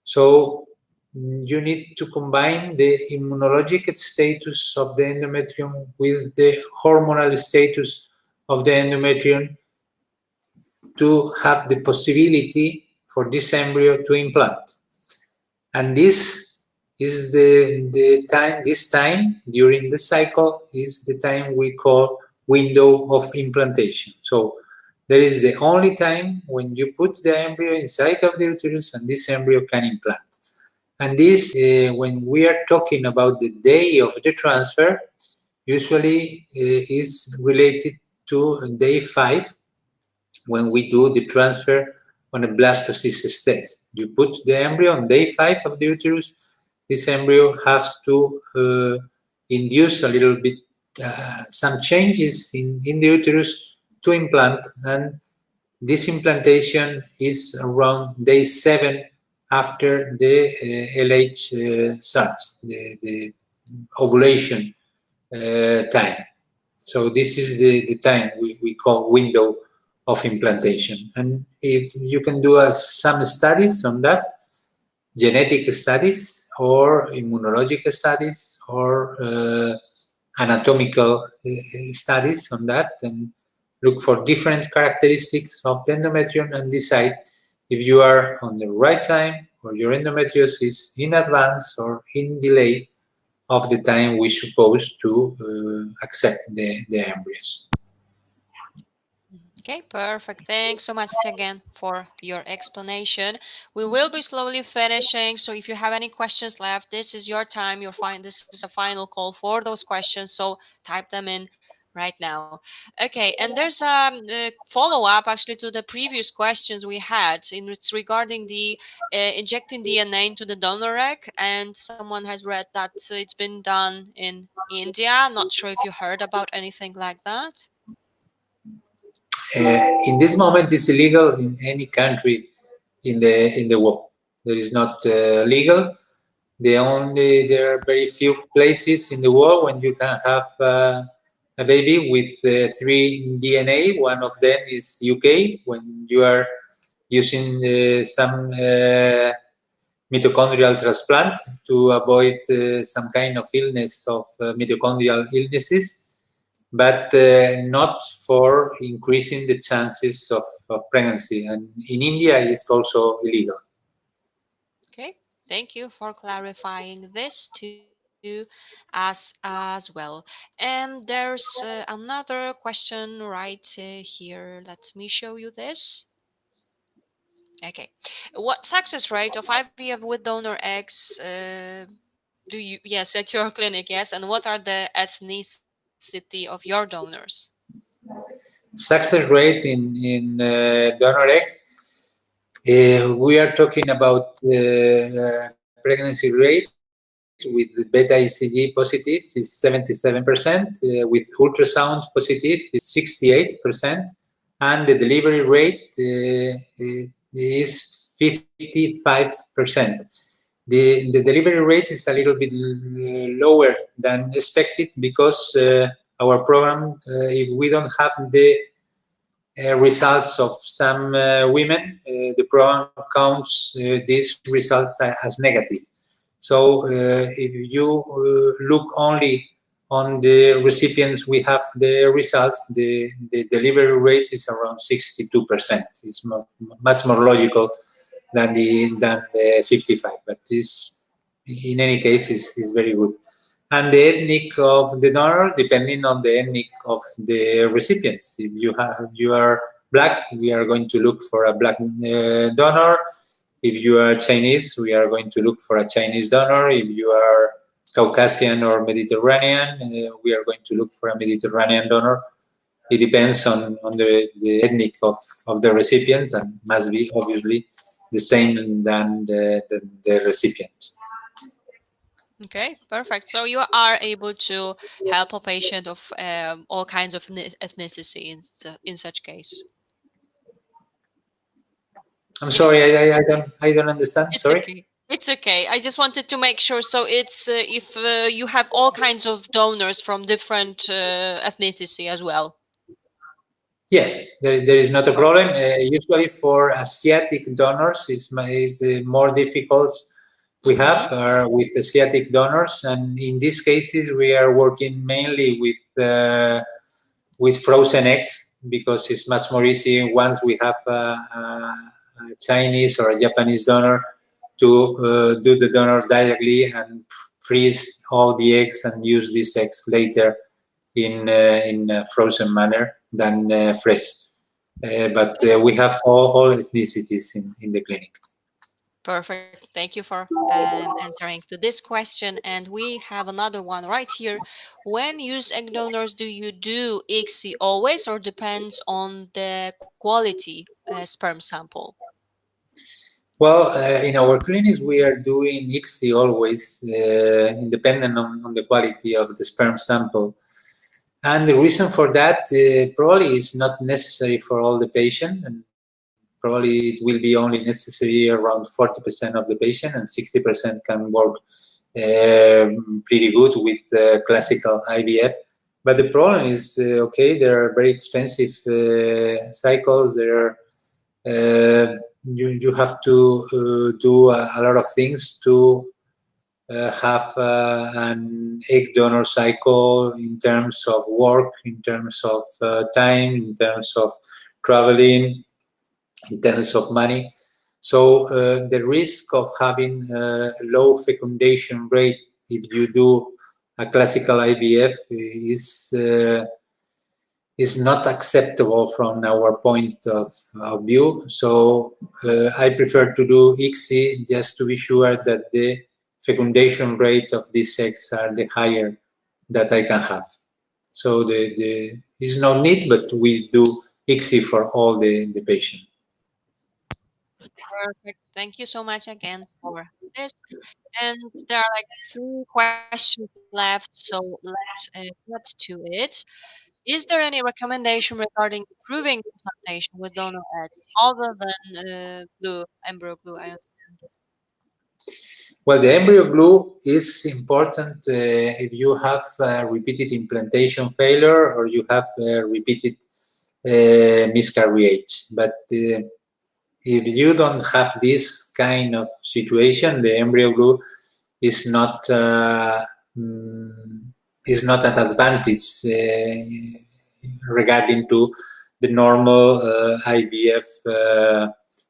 So you need to combine the immunologic status of the endometrium with the hormonal status of the endometrium to have the possibility for this embryo to implant. And this is the time, this time during the cycle is the time we call window of implantation. So there is the only time when you put the embryo inside of the uterus and this embryo can implant. And this, when we are talking about the day of the transfer, usually is related to day 5 when we do the transfer on a blastocyst stage. You put the embryo on day 5 of the uterus. This embryo has to induce a little bit some changes in the uterus to implant, and this implantation is around day 7 after the LH starts, the ovulation time. So this is the time we call window of implantation. And if you can do some studies on that, genetic studies or immunological studies or anatomical studies on that, and look for different characteristics of the endometrium and decide if you are on the right time or your endometriosis is in advance or in delay of the time we supposed to accept the embryos. Okay, perfect. Thanks so much again for your explanation. We will be slowly finishing, so if you have any questions left, this is your time. This is a final call for those questions, so type them in right now. Okay, and there's a follow-up actually to the previous questions we had. It's regarding the injecting DNA into the donor egg, and someone has read that it's been done in India. Not sure if you heard about anything like that. In this moment, it's illegal in any country in the world. There is not legal. There are very few places in the world when you can have a baby with 3 DNA. One of them is UK, when you are using some mitochondrial transplant to avoid some kind of illness of mitochondrial illnesses, but not for increasing the chances of pregnancy. And in India, it's also illegal. Okay, thank you for clarifying this to us as well. And there's another question right here. Let me show you this. Okay, what success rate of IVF with donor eggs do you, yes, at your clinic, yes, and what are the ethnicity of your donors? Success rate in donor egg, we are talking about pregnancy rate with beta ECG positive is 77%, with ultrasound positive is 68%, and the delivery rate is 55%. The delivery rate is a little bit lower than expected because our program, if we don't have the results of some women, the program counts these results as negative. So if you look only on the recipients, we have the results, the delivery rate is around 62%. It's much more logical than the 55, but this, in any case, is very good. And the ethnic of the donor, depending on the ethnic of the recipients. If you are black, we are going to look for a black donor. If you are Chinese, we are going to look for a Chinese donor. If you are Caucasian or Mediterranean, we are going to look for a Mediterranean donor. It depends on the ethnic of the recipient, and must be obviously the same than the recipient. Okay, perfect. So you are able to help a patient of all kinds of ethnicity in such case. I'm sorry, I don't understand. It's Sorry. okay. It's okay. I just wanted to make sure. So it's if you have all kinds of donors from different ethnicity as well. Yes, there is not a problem. Usually for Asiatic donors, is more difficult. We have with Asiatic donors, and in these cases, we are working mainly with frozen eggs, because it's much more easy once we have a Chinese or a Japanese donor to do the donor directly and freeze all the eggs and use these eggs later in a frozen manner than fresh. But we have all ethnicities in the clinic. Perfect. Thank you for answering to this question. And we have another one right here. When use egg donors, do you do ICSI always, or depends on the quality sperm sample? Well, in our clinics, we are doing ICSI always, independent on the quality of the sperm sample. And the reason for that probably is not necessary for all the patient, and probably it will be only necessary around 40% of the patient, and 60% can work pretty good with classical IVF. But the problem is, okay, there are very expensive cycles. You have to do a lot of things to have an egg donor cycle, in terms of work, in terms of time, in terms of traveling, in terms of money. So the risk of having a low fecundation rate if you do a classical IVF is not acceptable from our point of view. So I prefer to do ICSI just to be sure that the fecundation rate of these eggs are the higher that I can have. So is no need, but we do ICSI for all the patient. Perfect. Thank you so much again for this. And there are like 3 questions left, so let's get to it. Is there any recommendation regarding improving implantation with donor eggs other than embryo glue? I understand. Well, the embryo glue is important if you have repeated implantation failure, or you have repeated miscarriage. But if you don't have this kind of situation, the embryo glue is not an advantage regarding to the normal IVF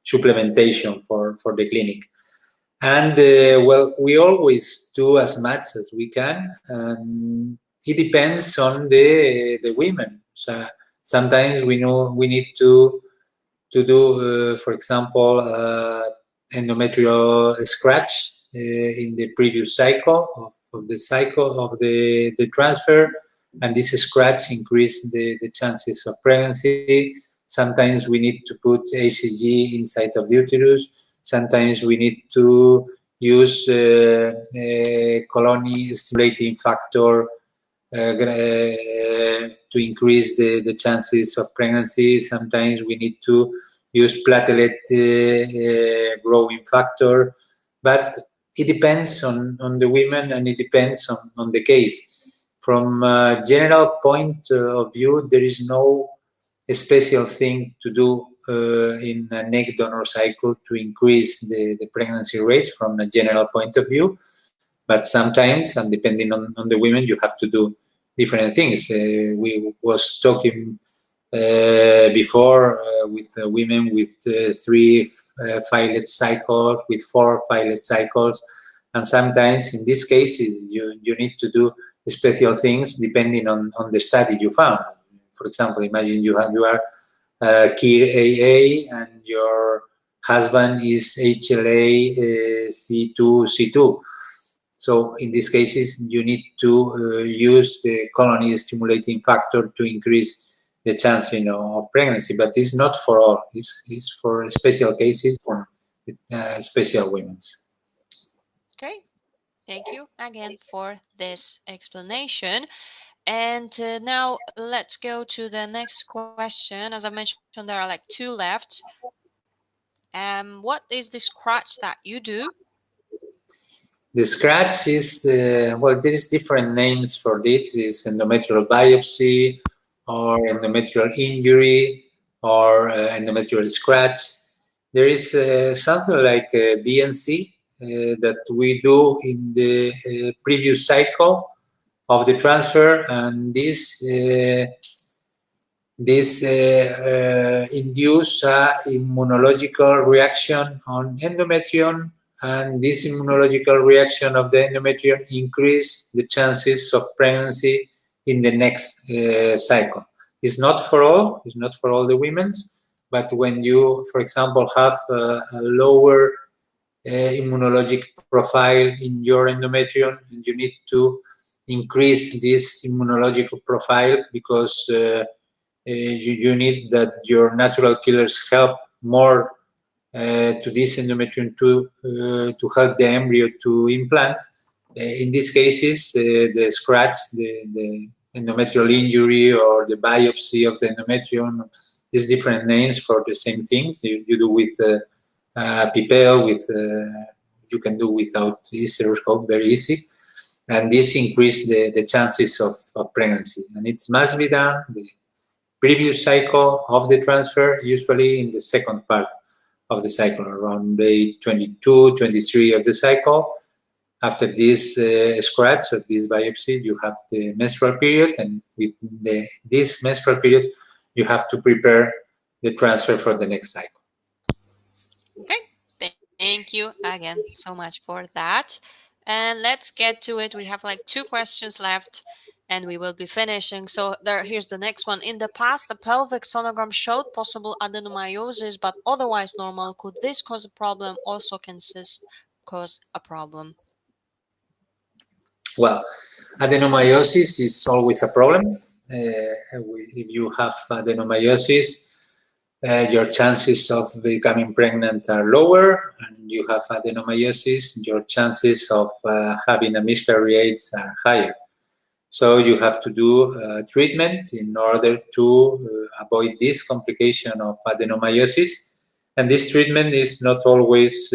supplementation for the clinic. And well, we always do as much as we can. It depends on the women. So sometimes we know we need to do, for example, endometrial scratch in the previous cycle of the transfer, and this scratch increase the chances of pregnancy. Sometimes we need to put ACG inside of the uterus. Sometimes we need to use colony stimulating factor to increase the chances of pregnancy. Sometimes we need to use platelet growing factor, but it depends on the women, and it depends on the case. From a general point of view, there is no special thing to do in an egg donor cycle to increase the pregnancy rate from a general point of view. But sometimes, and depending on the women, you have to do different things. We was talking before with women with 3 filet cycles, with 4 filet cycles, and sometimes in these cases you need to do special things depending on the study you found. For example, imagine you are KIR AA and your husband is HLA C2. So in these cases, you need to use the colony stimulating factor to increase the chance, of pregnancy. But it's not for all. It's for special cases or special women. Okay. Thank you again for this explanation. And now let's go to the next question. As I mentioned, there are like 2 left. What is the scratch that you do? The scratch is, well, there is different names for this. It's endometrial biopsy or endometrial injury or endometrial scratch. There is something like DNC that we do in the previous cycle of the transfer, and this induce a immunological reaction on endometrium, and this immunological reaction of the endometrium increase the chances of pregnancy in the next cycle. It's not for all the women, but when you, for example, have a lower immunologic profile in your endometrium, you need to increase this immunological profile because you need that your natural killers help more to this endometrium to help the embryo to implant. In these cases, the scratch, the endometrial injury or the biopsy of the endometrium, there's different names for the same things. You do with PIPEL, you can do without hysteroscope, very easy. And this increases the chances of pregnancy. And it must be done the previous cycle of the transfer, usually in the second part of the cycle, around day 22, 23 of the cycle. After this scratch or this biopsy, you have the menstrual period, and with this menstrual period, you have to prepare the transfer for the next cycle. Okay, thank you again so much for that. And let's get to it. We have like 2 questions left and we will be finishing. So here's the next one. In the past, a pelvic sonogram showed possible adenomyosis, but otherwise normal. Could this cause a problem? Also, can cysts cause a problem? Well, adenomyosis is always a problem. If you have adenomyosis, your chances of becoming pregnant are lower, and you have adenomyosis, your chances of having a miscarriage are higher. So you have to do treatment in order to avoid this complication of adenomyosis. And this treatment is not always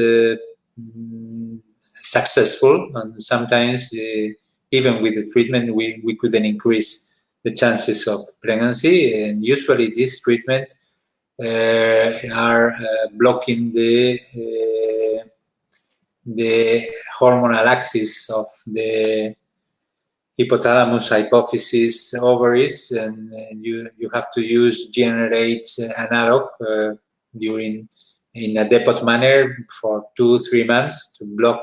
successful, and sometimes even with the treatment we couldn't increase the chances of pregnancy. And usually this treatment are blocking the hormonal axis of the hypothalamus, hypophysis, ovaries, and you have to use GnRH analog in a depot manner for 2-3 months to block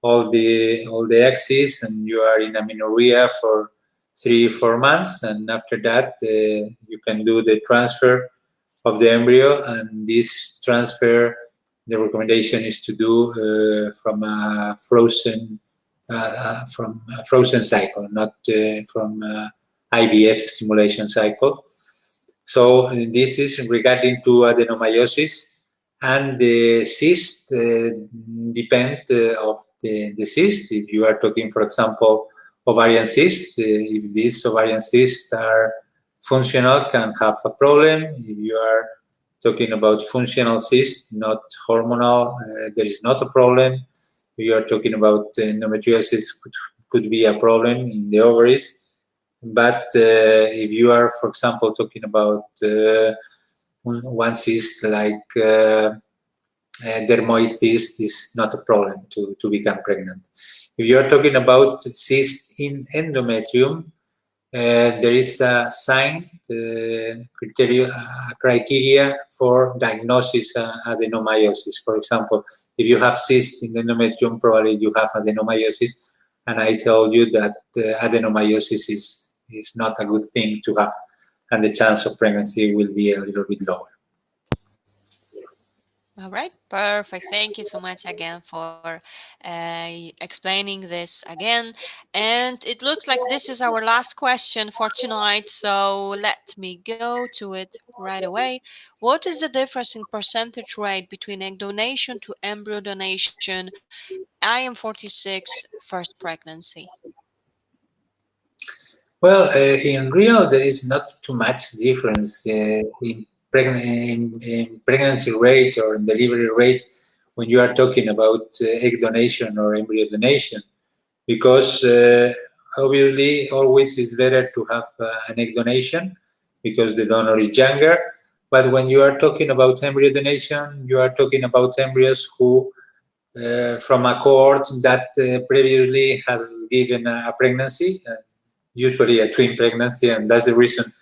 all the axes, and you are in amenorrhea for 3-4 months, and after that you can do the transfer of the embryo. And this transfer, the recommendation is to do from a frozen cycle, not from IVF stimulation cycle. So this is regarding to adenomyosis, and the cyst depend of the cyst. If you are talking, for example, ovarian cysts, if these ovarian cysts are functional, can have a problem. If you are talking about functional cysts, not hormonal, there is not a problem. We are talking about endometriosis, could be a problem in the ovaries. But if you are, for example, talking about one cyst like dermoid cyst, is not a problem to become pregnant. If you are talking about cyst in endometrium, there is a sign, criteria for diagnosis adenomyosis. For example, if you have cyst in the endometrium, probably you have adenomyosis, and I told you that adenomyosis is not a good thing to have, and the chance of pregnancy will be a little bit lower. All right, perfect. Thank you so much again for explaining this again. And it looks like this is our last question for tonight, so let me go to it right away. What is the difference in percentage rate between egg donation to embryo donation? I am 46, first pregnancy. Well, in real, there is not too much difference in pregnancy rate or in delivery rate when you are talking about egg donation or embryo donation, because obviously always is better to have an egg donation because the donor is younger. But when you are talking about embryo donation, you are talking about embryos who from a cohort that previously has given a pregnancy, usually a twin pregnancy, and that's the reason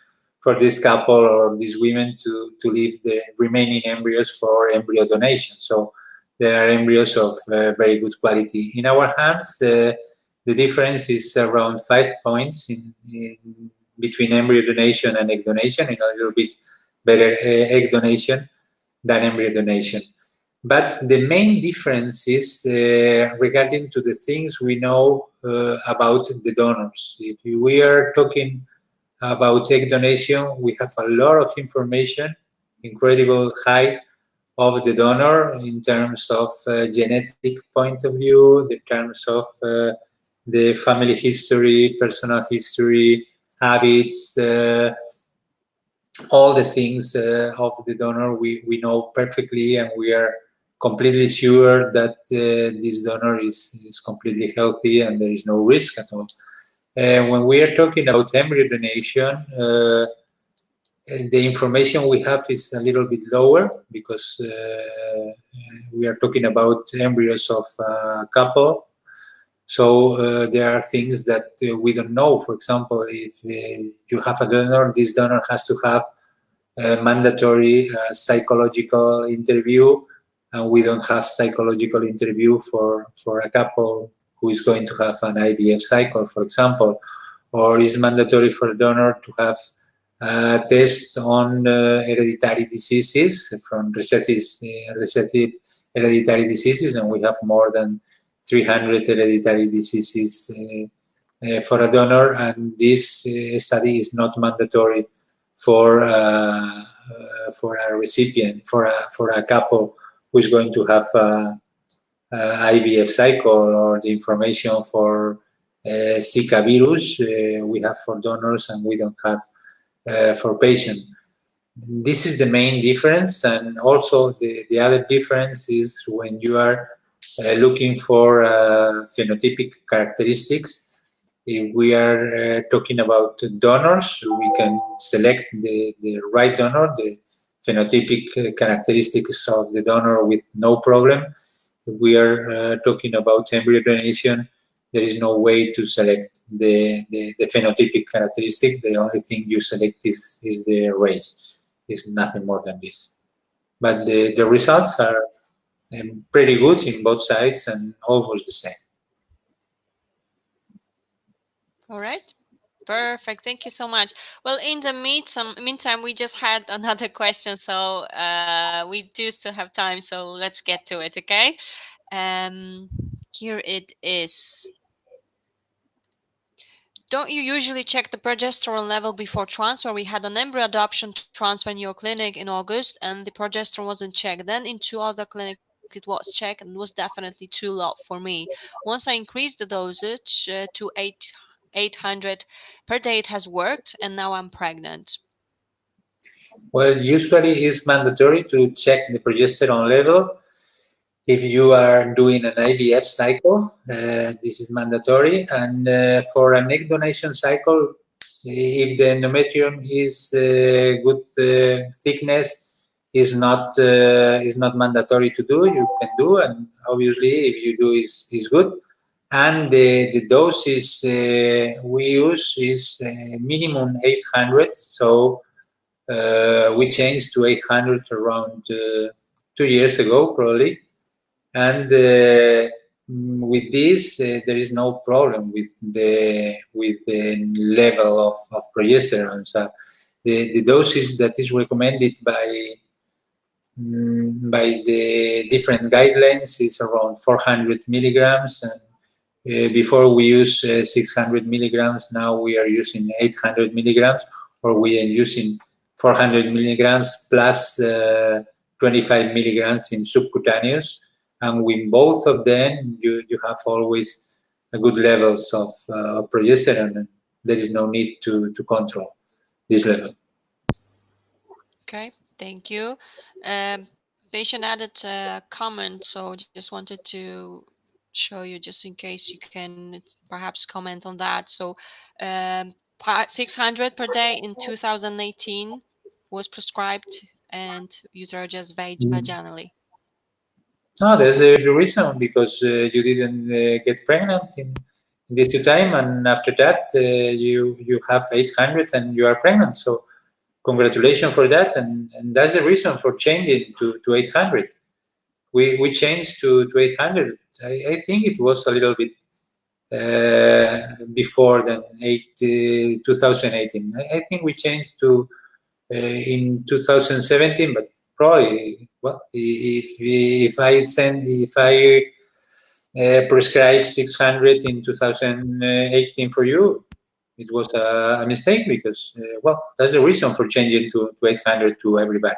for this couple or these women to leave the remaining embryos for embryo donation. So there are embryos of very good quality. In our hands, the difference is around 5 points in between embryo donation and egg donation, in a little bit better egg donation than embryo donation. But the main difference is regarding to the things we know about the donors. If we are talking about egg donation, we have a lot of information, incredible high of the donor in terms of genetic point of view, in terms of the family history, personal history, habits, all the things of the donor we know perfectly, and we are completely sure that this donor is completely healthy and there is no risk at all. When we are talking about embryo donation, the information we have is a little bit lower because we are talking about embryos of a couple. So there are things that we don't know. For example, if you have a donor, this donor has to have a mandatory psychological interview, and we don't have psychological interview for a couple who is going to have an IVF cycle, for example, or is mandatory for a donor to have a test on hereditary diseases from recessive hereditary diseases, and we have more than 300 hereditary diseases for a donor, and this study is not mandatory for a recipient, for a couple who is going to have a IVF cycle, or the information for Zika virus we have for donors and we don't have for patients. This is the main difference, and also the other difference is when you are looking for phenotypic characteristics. If we are talking about donors, we can select the right donor, the phenotypic characteristics of the donor with no problem. If we are talking about embryo donation, there is no way to select the phenotypic characteristic. The only thing you select is the race. It's nothing more than this. But the results are pretty good in both sides and almost the same. All right. Perfect. Thank you so much. Well, in the meantime, we just had another question, so we do still have time. So let's get to it, okay? Here it is. Don't you usually check the progesterone level before transfer? We had an embryo adoption transfer in your clinic in August, and the progesterone wasn't checked. Then in 2 other clinics, it was checked and was definitely too low for me. Once I increased the dosage to 800 per day, it has worked, and now I'm pregnant. Well, usually it's mandatory to check the progesterone level if you are doing an IVF cycle. This is mandatory, and for an egg donation cycle, if the endometrium is good thickness, is not mandatory to do. You can do, and obviously, if you do, is good. And the doses we use is minimum 800. So we changed to 800 around 2 years ago, probably. And with this, there is no problem with the level of progesterone. So the doses that is recommended by by the different guidelines is around 400 milligrams, and before we use 600 milligrams, now we are using 800 milligrams, or we are using 400 milligrams plus 25 milligrams in subcutaneous, and with both of them you have always good levels of progesterone, and there is no need to control this level. Okay, thank you. Patient added a comment, so just wanted to show you just in case you can perhaps comment on that. So, 600 per day in 2018 was prescribed, and user just vaginally. No, there's the reason, because you didn't get pregnant in this time, and after that you have 800 and you are pregnant. So congratulations for that, and that's the reason for changing to 800. We changed to 800. I think it was a little bit before than 2018. I think we changed to in 2017, but probably, well, if I prescribe 600 in 2018 for you, it was a mistake, because well, that's the reason for changing to 800 to everybody.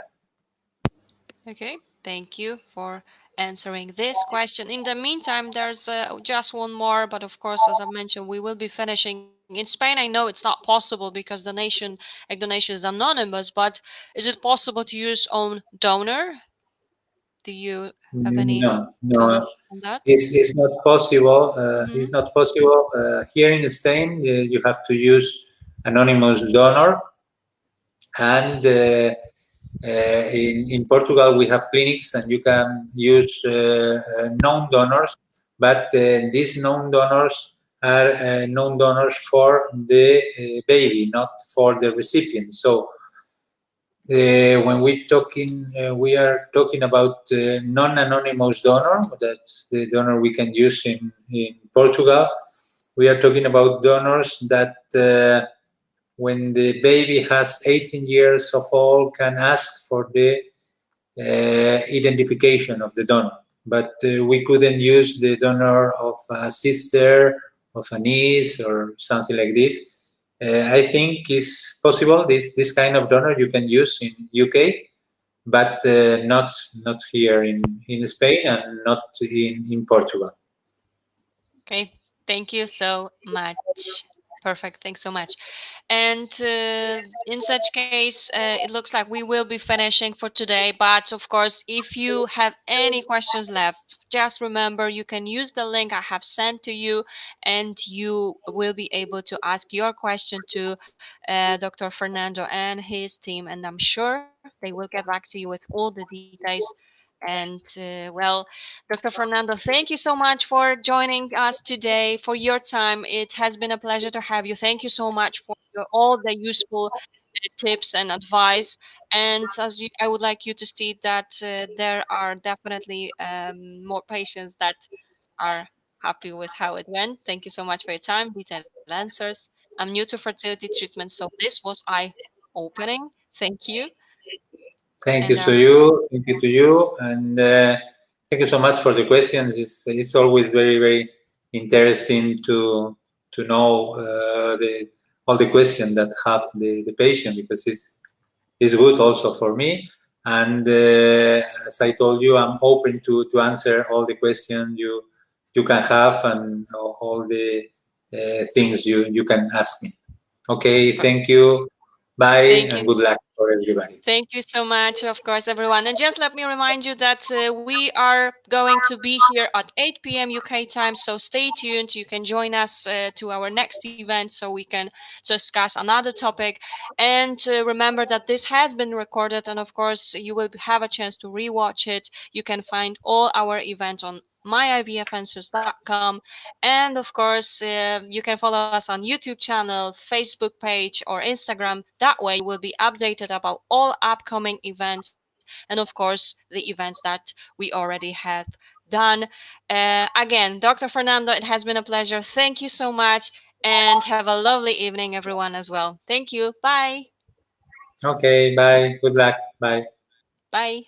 Okay, thank you for answering this question. In the meantime, there's just one more, but of course, as I mentioned, we will be finishing. In Spain, I know it's not possible because egg donation is anonymous, but is it possible to use own donor? Do you have any No, comments on that? it's not possible. Mm-hmm. It's not possible. Here in Spain, you have to use anonymous donor, and in Portugal, we have clinics, and you can use known donors, but these known donors are known donors for the baby, not for the recipient. So when we are talking about non-anonymous donor. That's the donor we can use in Portugal. We are talking about donors that when the baby has 18 years of old, can ask for the identification of the donor. But we couldn't use the donor of a sister, of a niece, or something like this. I think it's possible, this kind of donor you can use in UK, but not here in Spain, and not in Portugal. Okay, thank you so much. Perfect, thanks so much. And in such case, it looks like we will be finishing for today. But of course, if you have any questions left, just remember you can use the link I have sent to you, and you will be able to ask your question to Dr. Fernando and his team. And I'm sure they will get back to you with all the details. And well, Dr. Fernando, thank you so much for joining us today, for your time. It has been a pleasure to have you. Thank you so much for all the useful tips and advice. And I would like you to state that there are definitely more patients that are happy with how it went. Thank you so much for your time, detailed answers. I'm new to fertility treatment, so this was eye-opening. Thank you. Thank And you to you. Thank you to you, and thank you so much for the questions. It's always very, very interesting to know all the questions that have the patient, because it's good also for me. And as I told you, I'm open to answer all the questions you can have, and all the things you can ask me. Okay, thank you. Bye, thank you. and good luck for everybody. Thank you so much, of course, everyone. And just let me remind you that we are going to be here at 8 p.m. UK time, so stay tuned. You can join us to our next event so we can discuss another topic. And remember that this has been recorded, and of course, you will have a chance to rewatch it. You can find all our events on myivfanswers.com, and of course you can follow us on YouTube channel, Facebook page, or Instagram. That way you will be updated about all upcoming events, and of course the events that we already have done. Again, Dr. Fernando, it has been a pleasure. Thank you so much, and have a lovely evening, everyone, as well. Thank you. Bye. Okay, bye. Good luck. Bye. Bye.